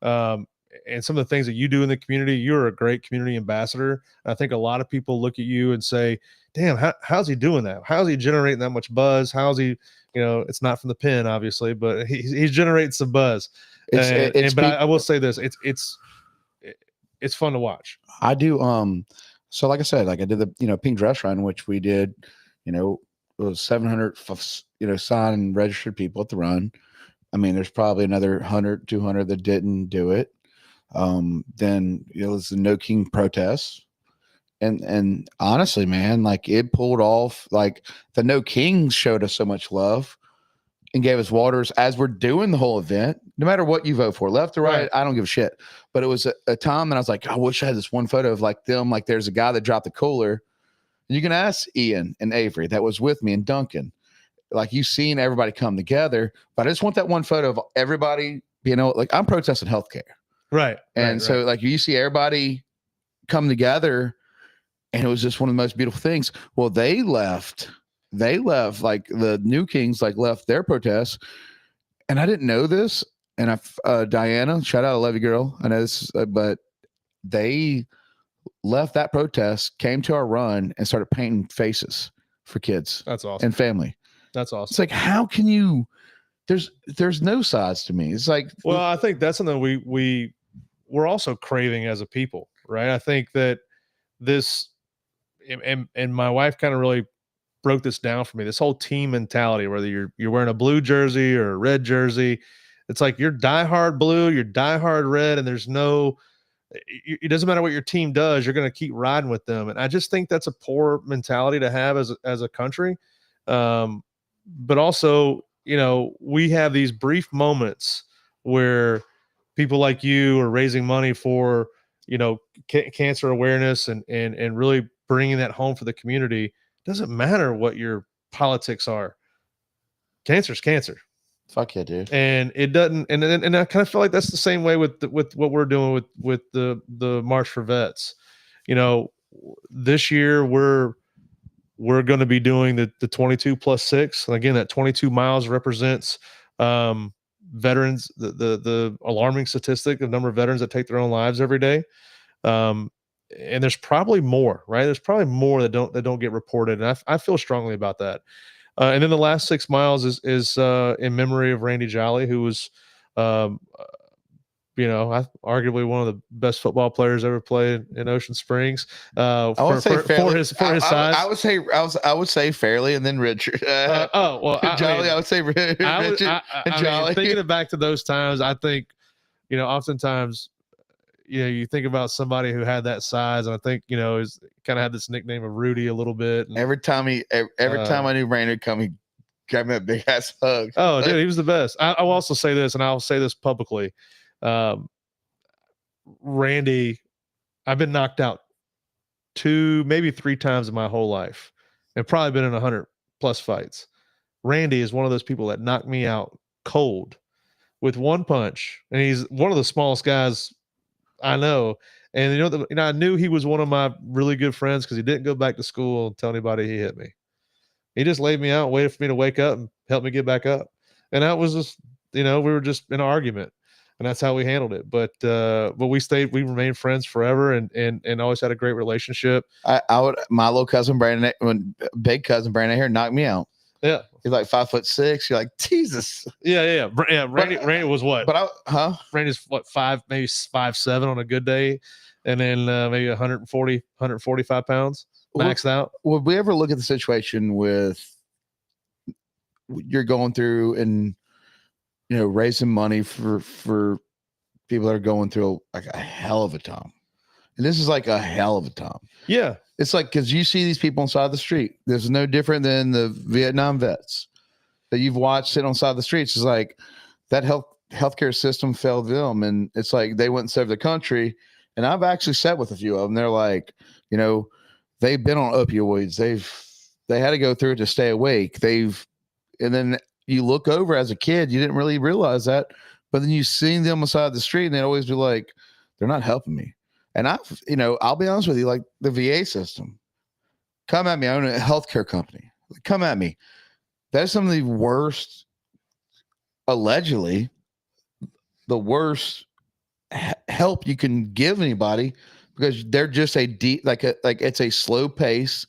and some of the things that you do in the community, you're a great community ambassador. I think a lot of people look at you and say, damn, how's he doing that? How's he generating that much buzz? How's he, it's not from the pen, obviously, but he's generating some buzz. But I will say this, it's fun to watch. I do. So like I said, like I did the, pink dress run, which we did, it was 700, signed and registered people at the run. I mean, there's probably another 100, 200 that didn't do it. Then it was the No King protests. And honestly, man, like it pulled off. Like the No Kings showed us so much love and gave us waters as we're doing the whole event. No matter what you vote for, left or right, I don't give a shit. But it was a time that I was like, I wish I had this one photo of like them. Like there's a guy that dropped the cooler. You can ask Ian and Avery that was with me and Duncan. Like you've seen everybody come together, but I just want that one photo of everybody. Like I'm protesting healthcare, right? And so like you see everybody come together. And it was just one of the most beautiful things. Well, they left like the New Kings like left their protest. And I didn't know this. And Diana, shout out, I love you, girl. I know this, but they left that protest, came to our run and started painting faces for kids. That's awesome. And family. That's awesome. It's like, how can you, there's no sides to me. It's like, well, I think that's something we're also craving as a people, right? I think that this, and my wife kind of really broke this down for me. This whole team mentality, whether you're wearing a blue jersey or a red jersey, it's like you're diehard blue, you're diehard red, and there's no. It doesn't matter what your team does, you're going to keep riding with them. And I just think that's a poor mentality to have as a country. But also, we have these brief moments where people like you are raising money for cancer awareness and really bringing that home for the community. It doesn't matter what your politics are. Cancer's cancer. Fuck yeah, dude. And it doesn't. And I kind of feel like that's the same way with what we're doing with the March for Vets. This year we're going to be doing the 22+6. And again, that 22 miles represents veterans, the alarming statistic of number of veterans that take their own lives every day. And there's probably more, right? There's probably more that don't get reported. And I feel strongly about that. And then the last 6 miles is in memory of Randy Jolly, who was, arguably one of the best football players ever played in Ocean Springs. For his size. I would say fairly, and then Richard. Jolly. I would say Richard and Jolly. Thinking back to those times, I think, oftentimes, you think about somebody who had that size, and I think, is kind of had this nickname of Rudy a little bit. And, every time I knew Randy would come, he grabbed me a big ass hug. Oh, dude, he was the best. I'll also say this, and I'll say this publicly. Randy, I've been knocked out 2, maybe 3 times in my whole life, and probably been in 100+ fights. Randy is one of those people that knocked me out cold with one punch, and he's one of the smallest guys I know. And I knew he was one of my really good friends because he didn't go back to school and tell anybody he hit me. He just laid me out, and waited for me to wake up and help me get back up. And that was just, we were just in an argument, and that's how we handled it. But we remained friends forever, and always had a great relationship. My little cousin Brandon, big cousin Brandon here, knocked me out. Yeah, he's like 5'6". You're like, Jesus. Yeah. Randy was what? But Randy's what, 5, maybe 5'7" on a good day, and then maybe 140, 145 pounds maxed out. Would we ever look at the situation with you're going through and raising money for people that are going through like a hell of a time? And this is like a hell of a time. Yeah. It's like, because you see these people on the side of the street. This is no different than the Vietnam vets that you've watched sit on the side of the streets. It's like that healthcare system failed them. And it's like they went and served the country. And I've actually sat with a few of them. They're like, they've been on opioids. They had to go through it to stay awake. And then you look over as a kid, you didn't really realize that. But then you see them on the side of the street and they'd always be like, they're not helping me. And I'll be honest with you, like the VA system, come at me. I own a healthcare company. Come at me. That's some of the worst, allegedly, the worst help you can give anybody, because they're just it's a slow pace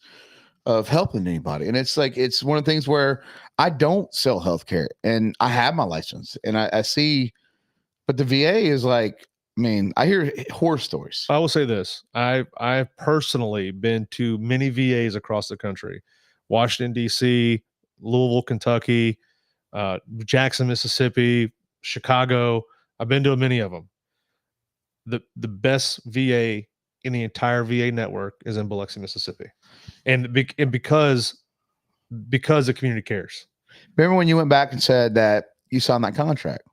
of helping anybody. And it's like, it's one of the things where I don't sell healthcare and I have my license and I see, but the VA is like, I hear horror stories. I will say this. I've personally been to many VAs across the country: Washington, D.C., Louisville, Kentucky, Jackson, Mississippi, Chicago. I've been to many of them. The best VA in the entire VA network is in Biloxi, Mississippi. And because the community cares. Remember when you went back and said that you signed that contract,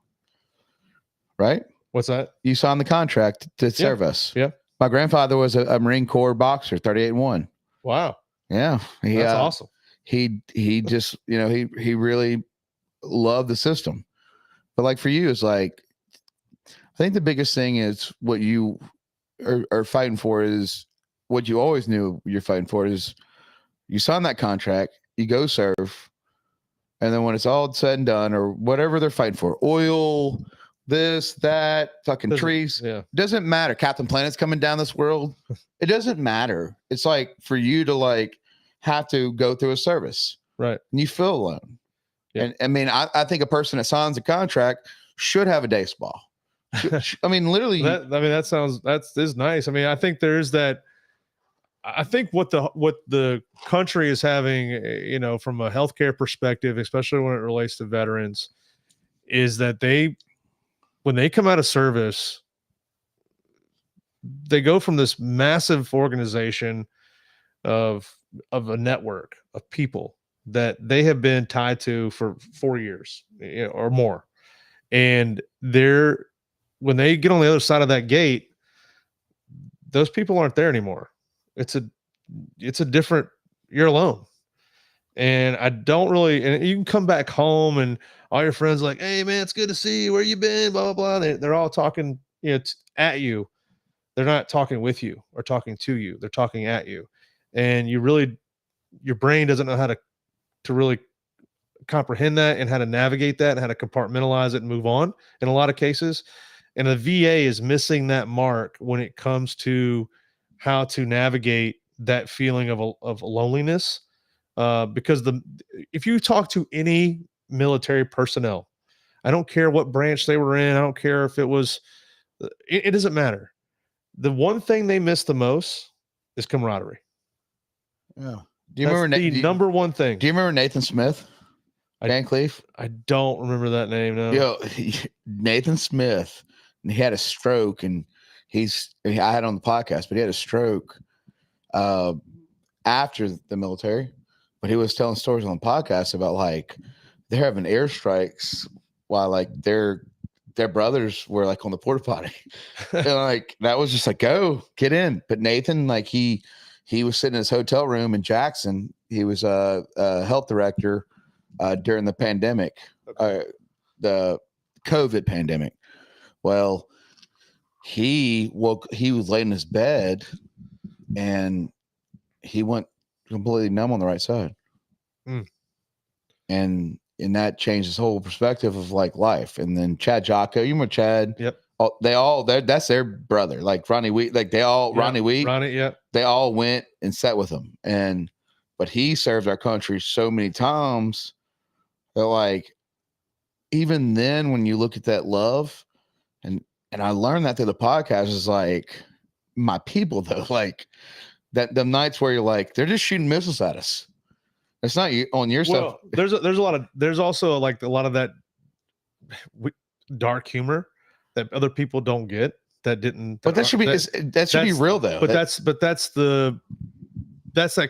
right? What's that? You signed the contract to serve us. Yeah. My grandfather was a Marine Corps boxer, 38-1. Wow. Yeah. That's awesome. He just, he really loved the system. But like for you, it's like, I think the biggest thing is what you are fighting for is what you always knew you're fighting for is you sign that contract, you go serve, and then when it's all said and done, or whatever they're fighting for, oil, this, that, fucking trees. Yeah. Doesn't matter. Captain Planet's coming down this world. It doesn't matter. It's like for you to have to go through a service. Right. And you feel alone. Yeah. And I think a person that signs a contract should have a day spa. Literally. That is nice. I think there's that. I think what the country is having, from a healthcare perspective, especially when it relates to veterans, is that when they come out of service, they go from this massive organization of a network of people that they have been tied to for 4 years or more. And when they get on the other side of that gate, those people aren't there anymore. It's a different, you're alone. And I don't really, and you can come back home and all your friends are like, hey man, it's good to see you. Where you been? Blah, blah, blah. They're all talking, at you. They're not talking with you or talking to you. They're talking at you. And your brain doesn't know how to really comprehend that and how to navigate that and how to compartmentalize it and move on in a lot of cases. And the VA is missing that mark when it comes to how to navigate that feeling of loneliness. Because if you talk to any military personnel, I don't care what branch they were in, I don't care if it was, it doesn't matter. The one thing they miss the most is camaraderie. Yeah. Do you remember the number one thing? Do you remember Nathan Smith? Van Cleef? I don't remember that name. No. Nathan Smith. And he had a stroke, and I had on the podcast, but he had a stroke after the military. But he was telling stories on the podcast about they're having airstrikes while their brothers were on the porta potty. And that was just go get in. But Nathan, he he was sitting in his hotel room in Jackson. He was a health director during the pandemic, the COVID pandemic. Well, he was laying in his bed and he went completely numb on the right side. And that changed his whole perspective of like life. And then Chad Jocko, you remember Chad? Yep. That's their brother, like Ronnie Wheat, like Ronnie Wheat, they all went and sat with him. But he served our country so many times that like, even then when you look at that love, and I learned that through the podcast, is like my people though, like that the nights where you're like, they're just shooting missiles at us. It's not you on your stuff. There's also like a lot of that dark humor that other people don't get, that didn't. But that should be real though. But that's that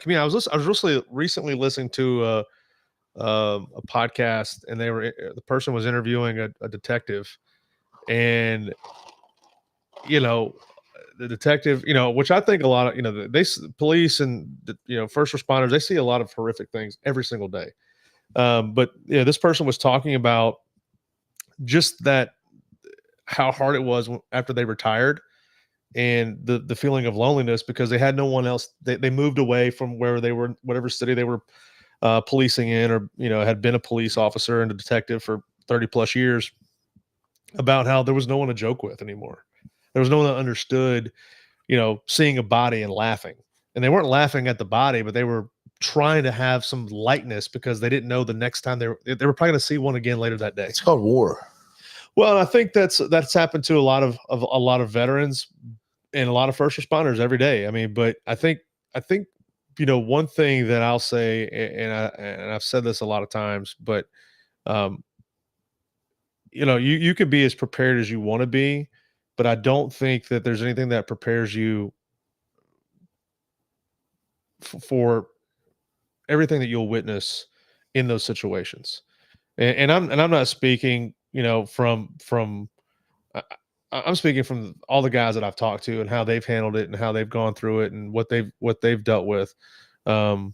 community. I was recently listening to a podcast, and the person was interviewing a detective, and the detective, which I think a lot of, police and first responders, they see a lot of horrific things every single day. But this person was talking about just that, how hard it was after they retired, and the feeling of loneliness because they had no one else. They moved away from where they were, whatever city they were policing in, or had been a police officer and a detective for 30 plus years, about how there was no one to joke with anymore. There was no one that understood, seeing a body and laughing. And they weren't laughing at the body, but they were trying to have some lightness because they didn't know the next time they were probably going to see one again later that day. It's called war. Well, I think that's happened to a lot of veterans and a lot of first responders every day. I mean, but I think one thing that I'll say, and I've said this a lot of times, but you can be as prepared as you want to be, but I don't think that there's anything that prepares you for everything that you'll witness in those situations. And I'm not speaking, I'm speaking from all the guys that I've talked to and how they've handled it and how they've gone through it and what they've dealt with. I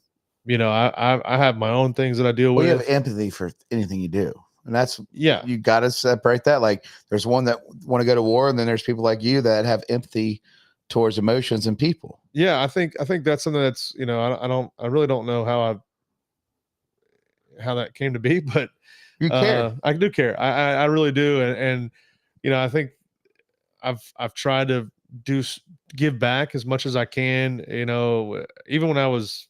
have my own things that I deal with. You have empathy for anything you do. And that's, you got to separate that. Like there's one that want to go to war, and then there's people like you that have empathy towards emotions and people. Yeah. I think that's something that's, I really don't know how that came to be, but you care. I do care. I really do. And I think I've tried to give back as much as I can, even when I was,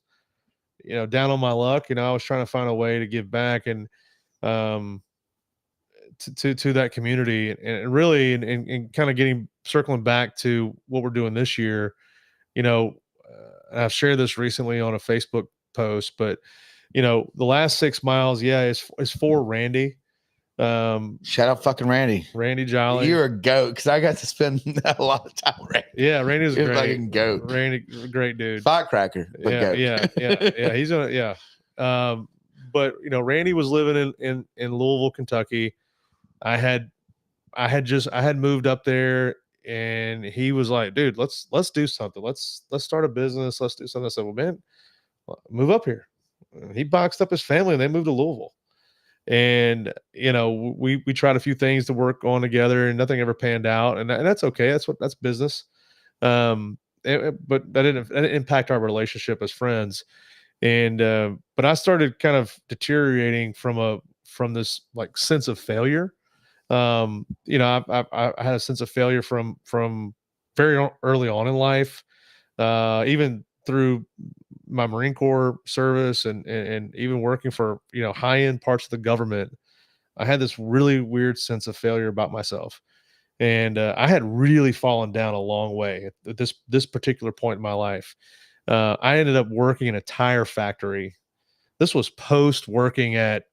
down on my luck, I was trying to find a way to give back and, to that community, and really, and kind of circling back to what we're doing this year, and I've shared this recently on a Facebook post, but the last 6 miles, is for Randy. Shout out fucking Randy Jolly. You're a goat, because I got to spend a lot of time with Randy. Yeah, Randy's a great fucking goat. Randy, great dude. Firecracker. Yeah. He's gonna but Randy was living in Louisville, Kentucky. I had moved up there, and he was like, dude, let's do something. Let's start a business. Let's do something. I said, well, man, move up here. He boxed up his family and they moved to Louisville. And, we tried a few things to work on together, and nothing ever panned out. And that's okay. That's business. But that didn't impact our relationship as friends. And, but I started kind of deteriorating from this like sense of failure. I had a sense of failure from very early on in life, even through my Marine Corps service and even working for, high-end parts of the government. I had this really weird sense of failure about myself. And I had really fallen down a long way at this particular point in my life. I ended up working in a tire factory. This was post working at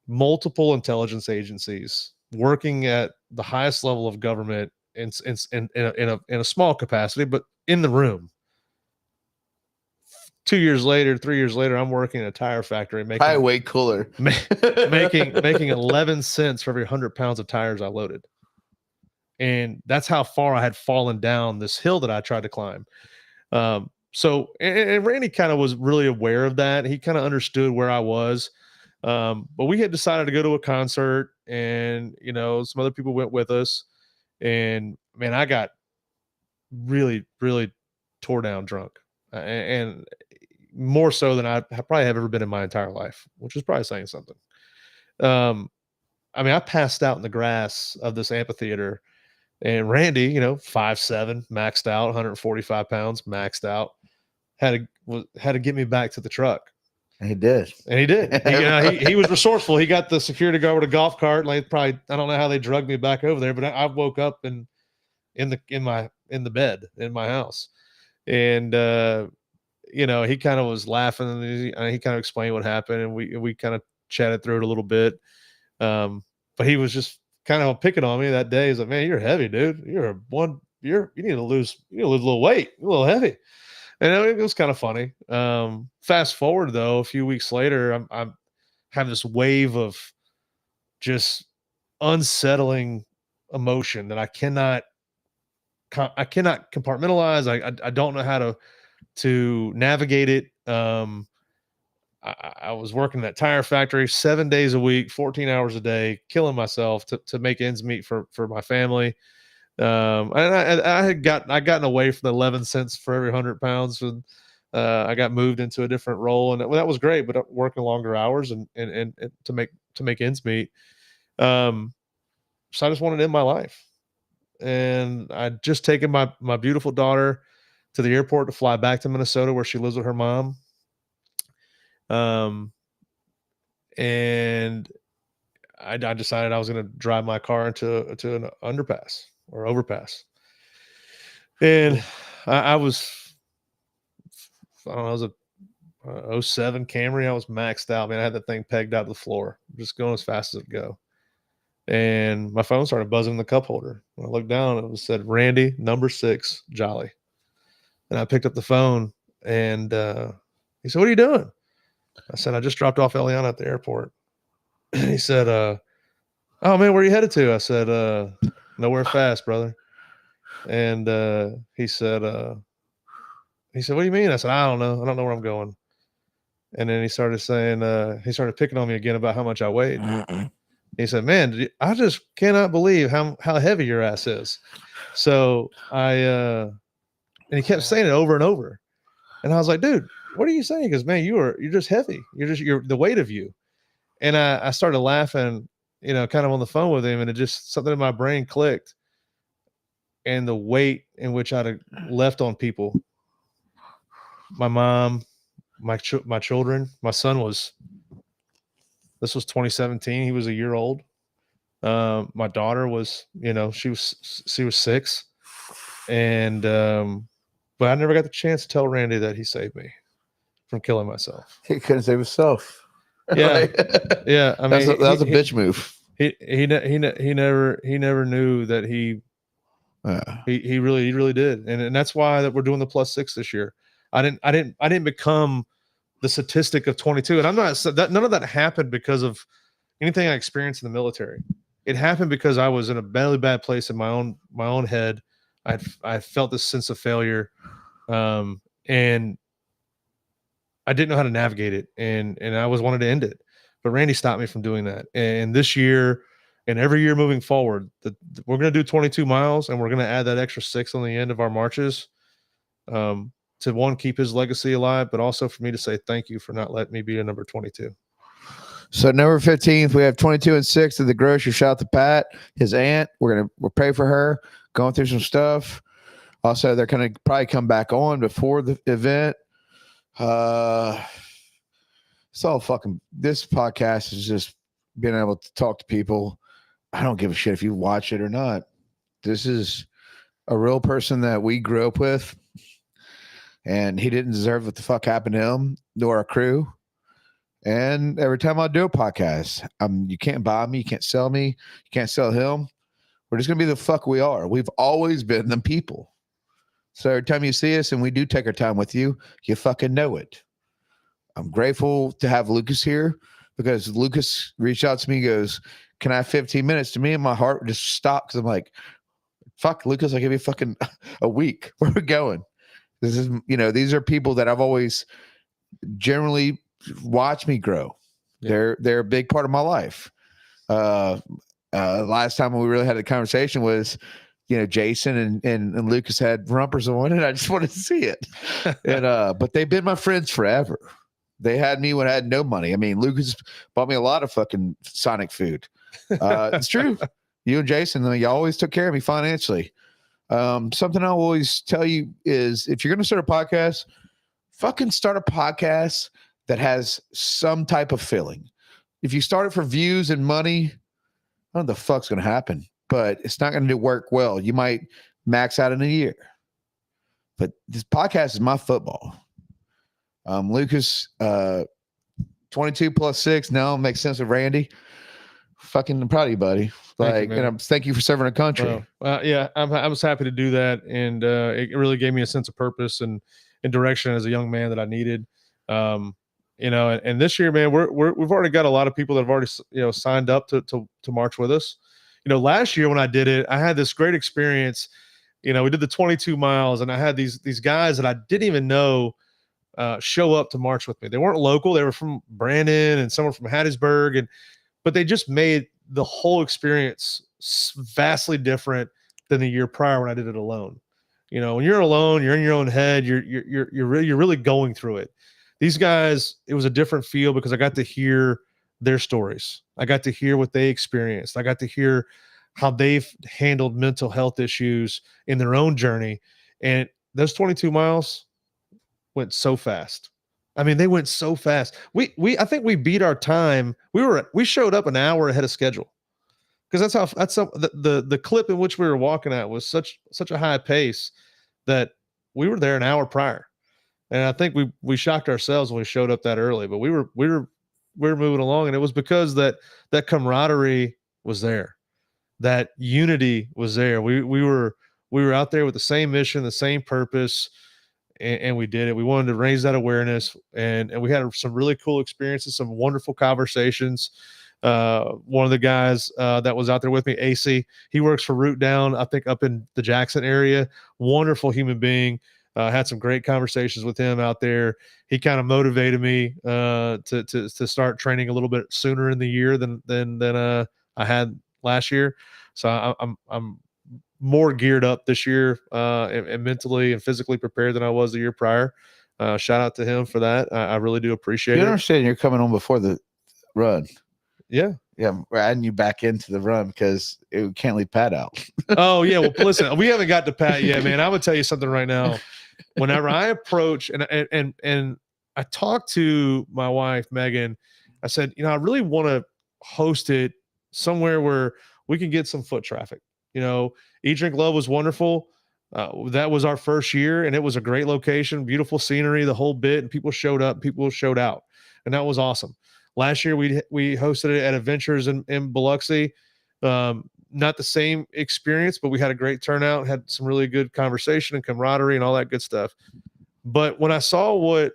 multiple intelligence agencies, working at the highest level of government in a small capacity, but in the room. 3 years later, I'm working in a tire factory, making way cooler, making 11 cents for every 100 pounds of tires I loaded. And that's how far I had fallen down this hill that I tried to climb. So and Randy kind of was really aware of that. He kind of understood where I was. But we had decided to go to a concert, and some other people went with us. And man, I got really, really tore down drunk, and more so than I probably have ever been in my entire life, which is probably saying something. I mean, I passed out in the grass of this amphitheater, and Randy, 5'7", maxed out, 145 pounds, maxed out, had to get me back to the truck. And he did. And he did. He was resourceful. He got the security guard with a golf cart. Like, probably, I don't know how they drugged me back over there, but I woke up in the bed in my house, and he kind of was laughing, and he kind of explained what happened, and we kind of chatted through it a little bit. But he was just kind of picking on me that day. He's like, "Man, you're heavy, dude. You need to lose a little weight. You're a little heavy." And it was kind of funny. Fast forward though, a few weeks later, I'm having this wave of just unsettling emotion that I cannot compartmentalize. I don't know how to navigate it. I was working at that tire factory 7 days a week, 14 hours a day, killing myself to make ends meet for my family. And I had gotten away from the 11 cents for every 100 pounds. And I got moved into a different role, and that was great, but working longer hours and to make ends meet. So I just wanted to end my life. And I'd just taken my beautiful daughter to the airport to fly back to Minnesota, where she lives with her mom. And I decided I was going to drive my car into an underpass or overpass. And I was, I don't know, it was a 07 Camry. I was maxed out, man. I had that thing pegged out to the floor, just going as fast as it could go. And my phone started buzzing in the cup holder. When I looked down, it said Randy, number 6, Jolly. And I picked up the phone, and he said, "What are you doing?" I said, "I just dropped off Eliana at the airport." He said, "Oh man, where are you headed to?" I said, "Nowhere fast, brother." And he said, "What do you mean?" I said, "I don't know. I don't know where I'm going." And then he started saying, he started picking on me again about how much I weighed. He said, "Man, I just cannot believe how heavy your ass is." So and he kept saying it over and over. And I was like, "Dude, what are you saying?" Because, man, you're just heavy. You're the weight of you. And I started laughing, kind of on the phone with him, and it just, something in my brain clicked. And the weight in which I'd left on people, my mom, my children, my son this was 2017. He was a year old. My daughter was, she was 6. And, but I never got the chance to tell Randy that he saved me from killing myself. He couldn't save himself. Yeah. Yeah. I mean, that was a bitch move. He never knew that he really did. And that's why that we're doing the +6 this year. I didn't become the statistic of 22. And I'm not, none of that happened because of anything I experienced in the military. It happened because I was in a really bad place in my own head. I felt this sense of failure. And I didn't know how to navigate it, and I wanted to end it, but Randy stopped me from doing that. And this year, and every year moving forward, we're going to do 22 miles, and we're going to add that extra 6 on the end of our marches, to one, keep his legacy alive, but also for me to say thank you for not letting me be a number 22. So November 15th, we have 22 and 6 at the grocery. Shout out to Pat, his aunt. We'll pray for her, going through some stuff. Also, they're going to probably come back on before the event. It's all fucking, this podcast is just being able to talk to people. I don't give a shit if you watch it or not. This is a real person that we grew up with, and he didn't deserve what the fuck happened to him, nor our crew. And every time I do a podcast, you can't buy me, you can't sell me, you can't sell him. We're just gonna be the fuck we are. We've always been them people. So every time you see us and we do take our time with you, you fucking know it. I'm grateful to have Lucas here, because Lucas reached out to me and goes, "Can I have 15 minutes?" To me, and my heart just stopped, because I'm like, fuck, Lucas, I'll give you fucking a week. Where are we going? This is, these are people that I've always generally watched me grow. Yeah. They're a big part of my life. Last time we really had a conversation was, Jason and Lucas had rumpers on, and I just wanted to see it. And but they've been my friends forever. They had me when I had no money. I mean, Lucas bought me a lot of fucking Sonic food. It's true. You and Jason, you always took care of me financially. Something I always tell you is, if you're going to start a podcast, fucking start a podcast that has some type of feeling. If you start it for views and money, I don't know what the fuck's going to happen, but it's not going to work well. You might max out in a year. But this podcast is my football. Lucas, 22 plus 6 now makes sense of Randy. Fucking I'm proud of you, buddy. Thank you for serving our country. Well, yeah, I was happy to do that, and it really gave me a sense of purpose and direction as a young man that I needed. And this year, man, we've already got a lot of people that have already signed up to march with us. Last year when I did it, I had this great experience. We did the 22 miles, and I had these guys that I didn't even know show up to march with me. They weren't local; they were from Brandon and some were from Hattiesburg, but they just made the whole experience vastly different than the year prior when I did it alone. When you're alone, you're in your own head. You're really going through it. These guys, it was a different feel because I got to hear their stories. I got to hear what they experienced. I got to hear how they've handled mental health issues in their own journey. And those 22 miles went so fast. I mean, they went so fast. I think we beat our time. We showed up an hour ahead of schedule because the clip in which we were walking at was such a high pace that we were there an hour prior. And I think we shocked ourselves when we showed up that early, but we were moving along, and it was because that camaraderie was there, that unity was there. We were out there with the same mission, the same purpose, and we did it. We wanted to raise that awareness, and we had some really cool experiences, some wonderful conversations. One of the guys that was out there with me, AC, he works for Root Down, I think up in the Jackson area. Wonderful human being. Had some great conversations with him out there. He kind of motivated me to start training a little bit sooner in the year than I had last year. So I'm more geared up this year and mentally and physically prepared than I was the year prior. Shout out to him for that. I really do appreciate it. You understand you're coming on before the run. Yeah. Yeah, we're adding you back into the run because we can't leave Pat out. Oh, yeah. Well, listen, we haven't got to Pat yet, man. I'm going to tell you something right now. Whenever I approach and I talked to my wife, Megan, I said, I really want to host it somewhere where we can get some foot traffic. Eat, Drink, Love was wonderful. That was our first year, and it was a great location, beautiful scenery, the whole bit, and people showed up, people showed out, and that was awesome. Last year, we hosted it at Adventures in Biloxi. Not the same experience, but we had a great turnout, had some really good conversation and camaraderie and all that good stuff. But when I saw what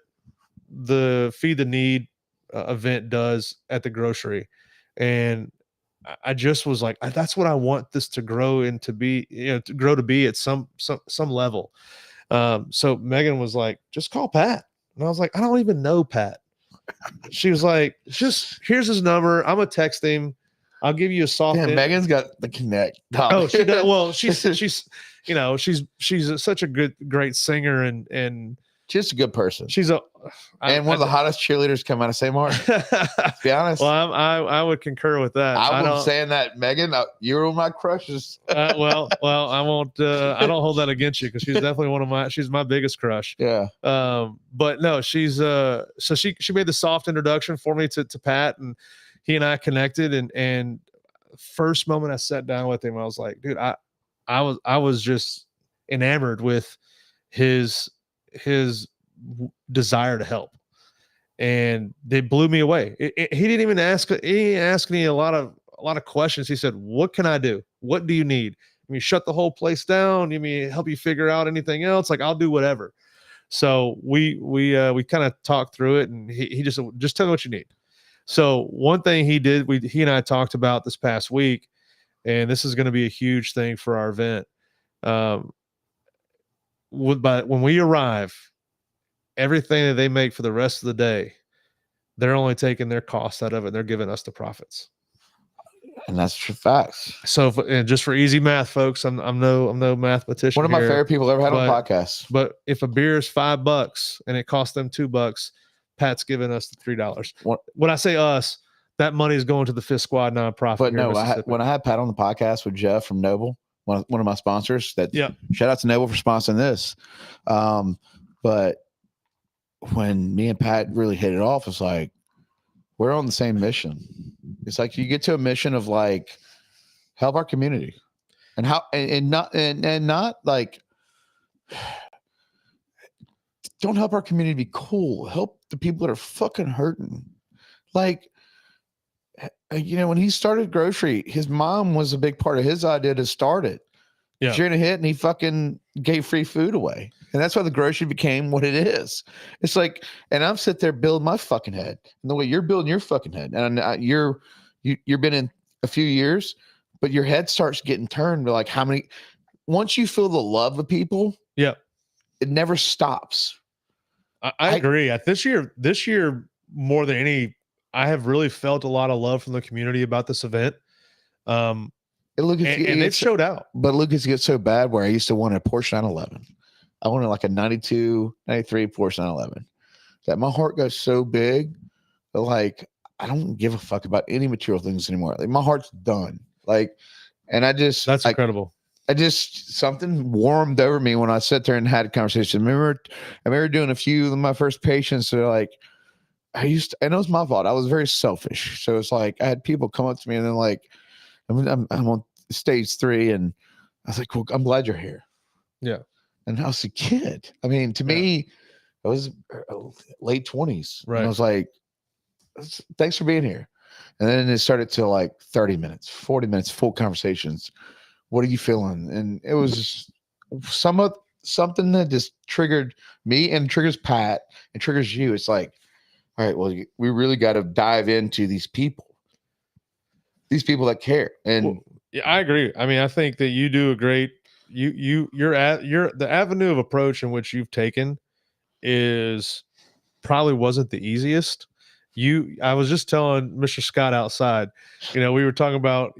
the Feed the Need event does at the grocery, and I just was like, that's what I want this to grow into be, to grow to be at some level. So Megan was like, just call Pat. And I was like, I don't even know Pat. She was like, just here's his number. I'm gonna text him. I'll give you a soft. Yeah, Megan's got the connect. Oh, she does. Well, she's such a great singer and just a good person. She's one of the hottest cheerleaders come out of St. Martin. To be honest. Well, I would concur with that. I'm saying that, Megan, you're one of my crushes. Well, I won't. I don't hold that against you because she's definitely she's my biggest crush. Yeah. But no, she's so she made the soft introduction for me to Pat, and he and I connected, and first moment I sat down with him, I was like, dude, I was just enamored with his desire to help, and they blew me away. He didn't even ask me a lot of questions. He said, what can I do? What do you need? I mean, shut the whole place down. You mean help you figure out anything else? Like, I'll do whatever. So we kind of talked through it, and he just tell me what you need. So one thing he did, he and I talked about this past week, and this is going to be a huge thing for our event. when we arrive, everything that they make for the rest of the day, they're only taking their cost out of it. They're giving us the profits. And that's true facts. So, and just for easy math, folks, I'm no mathematician. One of my here, favorite people ever had on but- podcasts. But if a beer is $5 and it costs them $2, Pat's giving us the $3. When I say us, that money is going to the Fifth Squad nonprofit. But here in no, Mississippi. when I had Pat on the podcast with Jeff from Noble, one of my sponsors, that shout out to Noble for sponsoring this. But when me and Pat really hit it off, it's like, we're on the same mission. It's like you get to a mission of like help our community, and how and not like don't help our community be cool. Help the people that are fucking hurting. Like, you know, when he started grocery, his mom was a big part of his idea to start it. Yeah. During a hit, and he fucking gave free food away. And that's why the grocery became what it is. It's like, and I'm sitting there building my fucking head, and the way you're building your fucking head, and you've been in a few years, but your head starts getting turned to like how many. Once you feel the love of people, yeah, it never stops. I agree. This year more than any, I have really felt a lot of love from the community about this event. And it showed out. But Lucas gets so bad where I used to want a Porsche 911. I wanted like a 92, 93 Porsche 911. That my heart goes so big that like I don't give a fuck about any material things anymore. Like my heart's done. Like, and that's incredible. Something warmed over me when I sat there and had a conversation. I remember doing a few of my first patients. They're like, and it was my fault. I was very selfish. So it's like I had people come up to me and they're like, I'm on stage 3, and I was like, well, I'm glad you're here. Yeah. And I was a kid. I mean, to me, I was late 20s. Right. And I was like, thanks for being here. And then it started to like 30 minutes, 40 minutes, full conversations. What are you feeling? And it was something that just triggered me and triggers Pat and triggers you. It's like, all right, well, we really got to dive into these people that care. And yeah, I agree. I mean, I think that you do a great, the avenue of approach in which you've taken is probably wasn't the easiest. I was just telling Mr. Scott outside, we were talking about,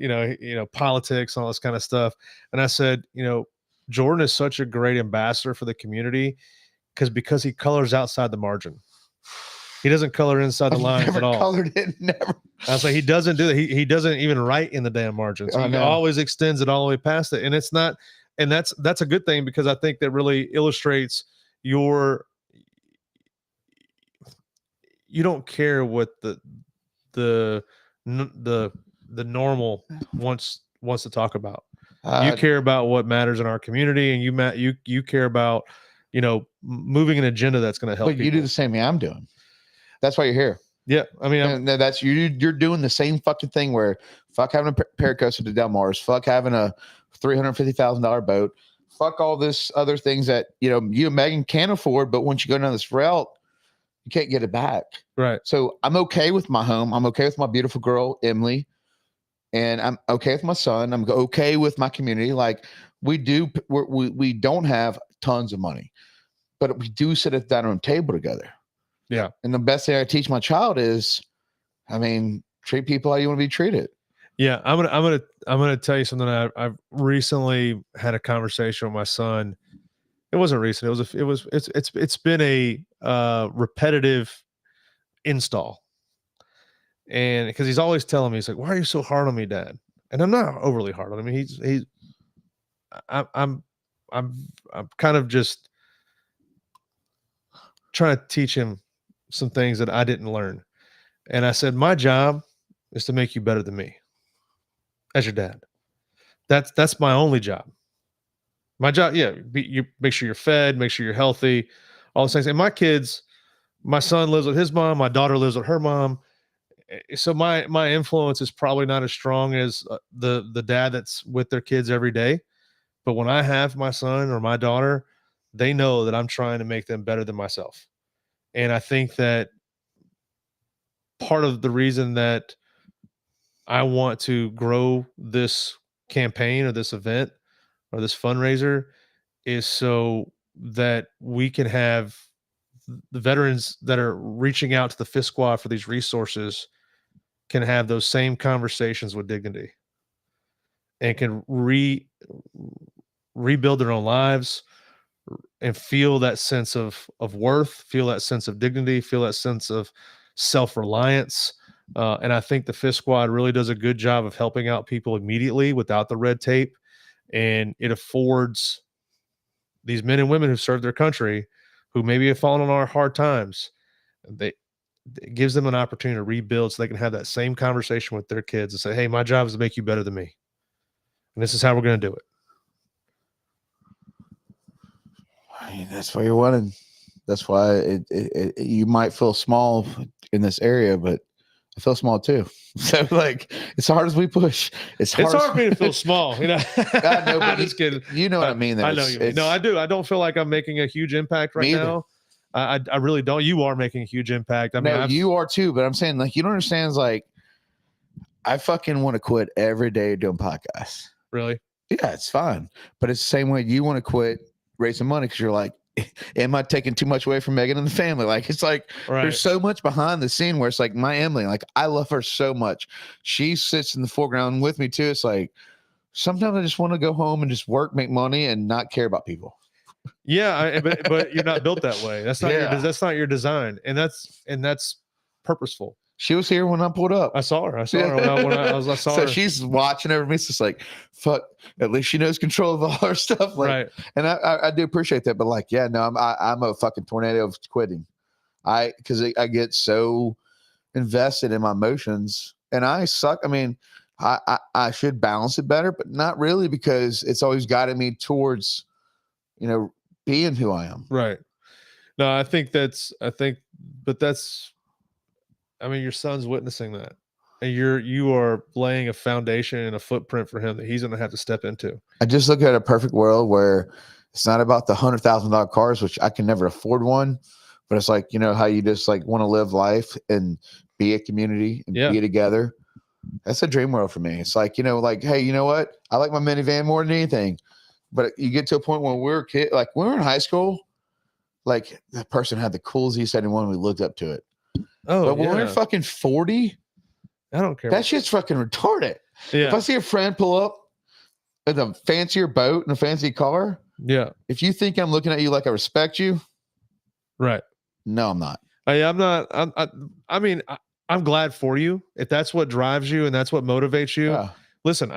politics and all this kind of stuff. And I said, Jordan is such a great ambassador for the community because he colors outside the margin. He doesn't color inside the lines at all. Colored it, never. I was like, he doesn't do that. He doesn't even write in the damn margins. He always extends it all the way past it. And it's not, and that's a good thing, because I think that really illustrates you don't care what the normal wants to talk about. You care about what matters in our community, and you care about, moving an agenda that's going to help. But you do the same thing I'm doing. That's why you're here. Yeah, I mean, that's you're doing the same fucking thing. Where fuck having a pair of coasters to Del Mar's, fuck having a $350,000 boat, fuck all this other things that you and Megan can afford. But once you go down this route, you can't get it back. Right. So I'm okay with my home. I'm okay with my beautiful girl Emily, and I'm okay with my son. I'm okay with my community. Like we don't have tons of money, but we do sit at the dining room table together. Yeah. And the best thing I teach my child is, treat people how you want to be treated. Yeah. I'm gonna tell you something. I've recently had a conversation with my son. It wasn't recent. It's been a repetitive install. And because he's always telling me, he's like, why are you so hard on me, Dad? And I'm not overly hard on him. I'm kind of just trying to teach him some things that I didn't learn. And I said, my job is to make you better than me as your dad. That's my only job. My job, you make sure you're fed, make sure you're healthy, all those things. And my son lives with his mom, my daughter lives with her mom. So my influence is probably not as strong as the dad that's with their kids every day. But when I have my son or my daughter, they know that I'm trying to make them better than myself. And I think that part of the reason that I want to grow this campaign or this event or this fundraiser is so that we can have the veterans that are reaching out to the Fifth Squad for these resources can have those same conversations with dignity and can rebuild their own lives and feel that sense of worth, feel that sense of dignity, feel that sense of self-reliance. And I think the Fifth Squad really does a good job of helping out people immediately without the red tape. And it affords these men and women who serve their country, who maybe have fallen on our hard times, it gives them an opportunity to rebuild so they can have that same conversation with their kids and say, hey, my job is to make you better than me. And this is how we're going to do it. I mean, that's why you're winning. That's why you might feel small in this area, but I feel small too. So like, it's hard as we push. It's hard for me to feel small. You know, God, no, but I'm just kidding. You know what I mean? Though. I know you mean. No, I do. I don't feel like I'm making a huge impact right now. I really don't. You are making a huge impact. I mean, no, you are too. But I'm saying, like, you don't understand. It's like, I fucking want to quit every day doing podcasts. Really? Yeah, it's fine. But it's the same way you want to quit raising money because you're like, am I taking too much away from Megan and the family? Like, it's like, there's so much behind the scene where it's like my Emily, like, I love her so much. She sits in the foreground with me too. It's like, sometimes I just want to go home and just work, make money, and not care about people. Yeah, but you're not built that way. That's not that's not your design, and that's purposeful. She was here when I pulled up. I saw her. I saw her when I saw so her. She's watching over me. It's just like, fuck. At least she knows control of all her stuff. Like, right. And I do appreciate that. But like, yeah, no, I'm a fucking tornado of quitting. Because I get so invested in my emotions, and I suck. I mean, I should balance it better, but not really, because it's always guided me towards, being who I am. Right. No, I mean, your son's witnessing that, and you are laying a foundation and a footprint for him that he's going to have to step into. I just look at a perfect world where it's not about the $100,000 cars, which I can never afford one, but it's like, how you just like want to live life and be a community and be together. That's a dream world for me. It's like, like, hey, you know what? I like my minivan more than anything. But you get to a point when we're kid, like when we were in high school, like that person had the coolest E71. We looked up to it. Oh, but when we're fucking 40, I don't care. That shit's fucking retarded. Yeah. If I see a friend pull up with a fancier boat and a fancy car, if you think I'm looking at you like I respect you, right? No, I'm not. I'm not. I mean, I'm glad for you if that's what drives you and that's what motivates you. Yeah. Listen,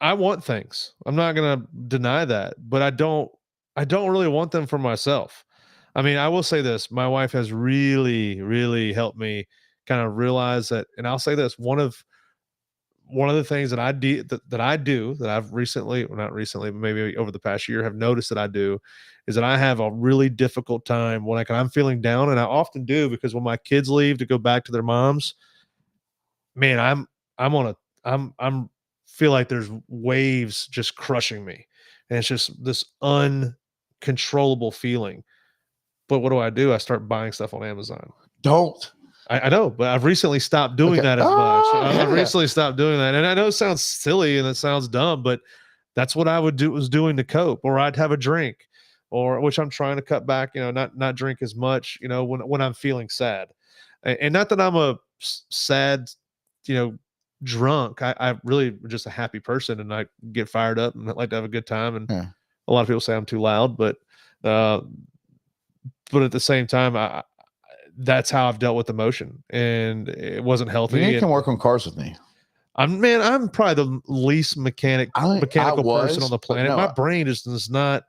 I want things. I'm not going to deny that, but I don't really want them for myself. I mean, I will say this, my wife has really, really helped me kind of realize that. And I'll say this, one of the things that I do that I've recently, well, not recently, but maybe over the past year have noticed that I do is that I have a really difficult time when I'm feeling down. And I often do, because when my kids leave to go back to their moms, man, I'm feel like there's waves just crushing me. And it's just this uncontrollable feeling. But what do? I start buying stuff on Amazon. Don't. I know, but I've recently stopped doing that as much. I've recently stopped doing that. And I know it sounds silly and it sounds dumb, but that's what I was doing to cope. Or I'd have a drink, or which I'm trying to cut back, not drink as much, when I'm feeling sad. And not that I'm a sad, drunk. I really just a happy person, and I get fired up and I like to have a good time. And a lot of people say I'm too loud, but at the same time, that's how I've dealt with emotion, and it wasn't healthy. You can work on cars with me. I'm probably the least mechanical person on the planet. My brain just does not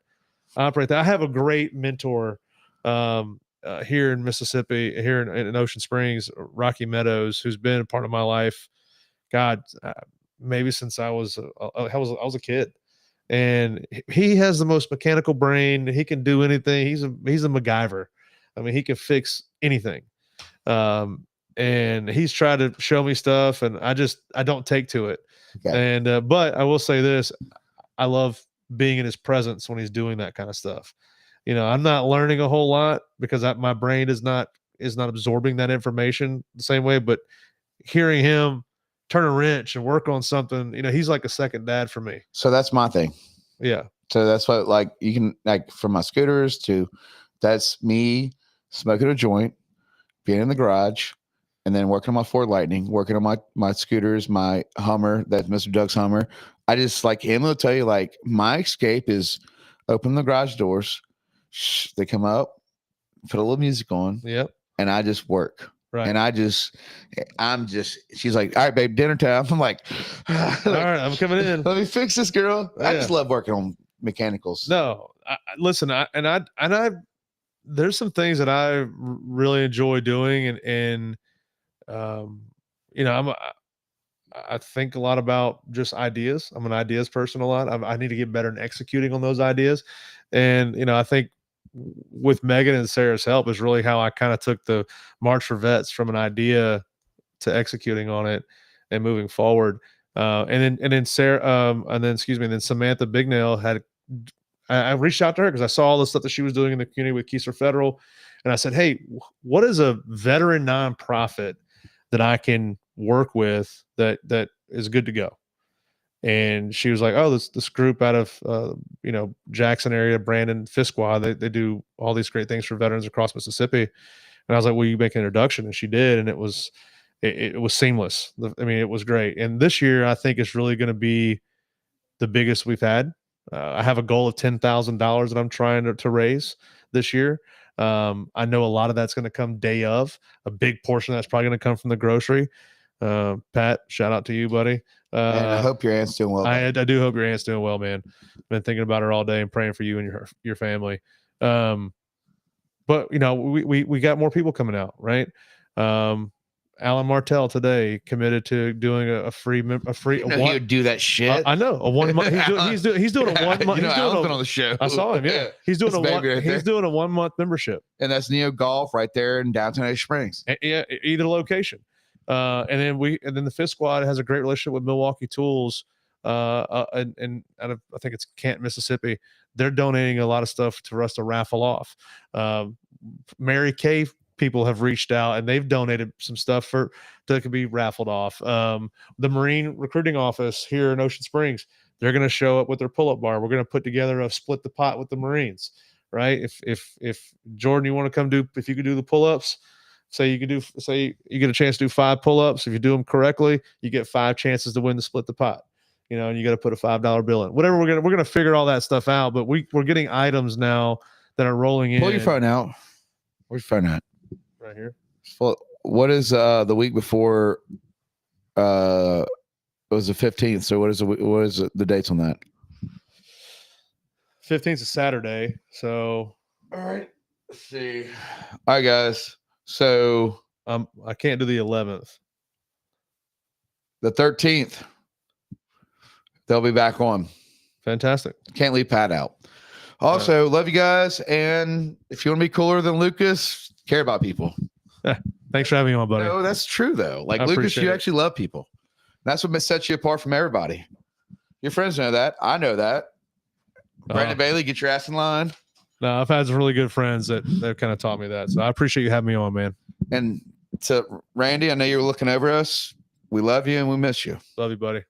operate that. I have a great mentor here in Mississippi, here in Ocean Springs, Rocky Meadows, who's been a part of my life. God, maybe since I was a kid. And he has the most mechanical brain. He can do anything. He's a MacGyver. I mean, he can fix anything. And he's tried to show me stuff, and I don't take to it. Okay. And but I will say this: I love being in his presence when he's doing that kind of stuff. I'm not learning a whole lot because my brain is not absorbing that information the same way. But hearing him turn a wrench and work on something, he's like a second dad for me. So that's my thing. Yeah. So that's what, like, you can, like, from my scooters to, that's me smoking a joint, being in the garage, and then working on my Ford Lightning, working on my scooters, my Hummer, that's Mr. Doug's Hummer. I just, like, Emily will tell you, like, my escape is open the garage doors. They come up, put a little music on, Yep. and I just work. Right. And she's like, all right, babe, dinner time. I'm like, all right, I'm coming in. Let me fix this, girl. I just Yeah. love working on mechanicals. No, listen, there's some things that I really enjoy doing, and you know, I think a lot about just ideas. I'm an ideas person a lot. I need to get better in executing on those ideas, and you know, I think with Megan and Sarah's help is really how I kind of took the March for Vets from an idea to executing on it and moving forward. And then Sarah, and then excuse me, and then Samantha Bignail had. I reached out to her because I saw all the stuff that she was doing in the community with Keister Federal, and I said, "Hey, what is a veteran nonprofit that I can work with that is good to go?" And she was like, "Oh, this group out of Jackson area, Brandon Fisqua, they do all these great things for veterans across Mississippi." And I was like, "Will you make an introduction?" And she did, and it was seamless. I mean, it was great. And this year, I think it's really going to be the biggest we've had. I have a goal of $10,000 that I'm trying to raise this year. I know a lot of that's going to come day of. A big portion of that's probably going to come from the grocery. Pat, shout out to you, buddy. And I hope your aunt's doing well. I do hope your aunt's doing well, man. Been thinking about her all day and praying for you and your family. But you know, we got more people coming out, right? Alan Martell today committed to doing a free. He would do that shit. I know a 1 month. He's doing a 1 month. You know, Alan's been on the show. I saw him. Yeah, he's doing doing a 1 month membership, and that's Neo Golf right there in downtown Ocean Springs. Yeah, either location. And then the Fifth Squad has a great relationship with Milwaukee Tools, and I think it's Kent, Mississippi. They're donating a lot of stuff for us to raffle off. Mary Kay people have reached out and they've donated some stuff that could be raffled off. The Marine Recruiting Office here in Ocean Springs, they're going to show up with their pull-up bar. We're going to put together a split the pot with the Marines, right? If Jordan, you want to come if you could do the pull-ups, say you get a chance to do 5 pull-ups. If you do them correctly, you get 5 chances to win the split the pot. You know, and you got to put a $5 bill in. Whatever, we're gonna figure all that stuff out. But we're getting items now that are rolling in. Pull your phone out. Where's your phone at? Right here. What is the week before? It was the 15th. So what is the dates on that? 15th is Saturday. So all right. Let's see. All right, guys. So I can't do the 11th. The 13th. They'll be back on. Fantastic. Can't leave Pat out. Also, love you guys. And if you want to be cooler than Lucas, care about people. Thanks for having me on, buddy. No, that's true, though. Like, Lucas, you actually love people. That's what sets you apart from everybody. Your friends know that. I know that. Brandon Bailey, get your ass in line. No, I've had some really good friends that kind of taught me that. So I appreciate you having me on, man. And to Randy, I know you were looking over us. We love you and we miss you. Love you, buddy.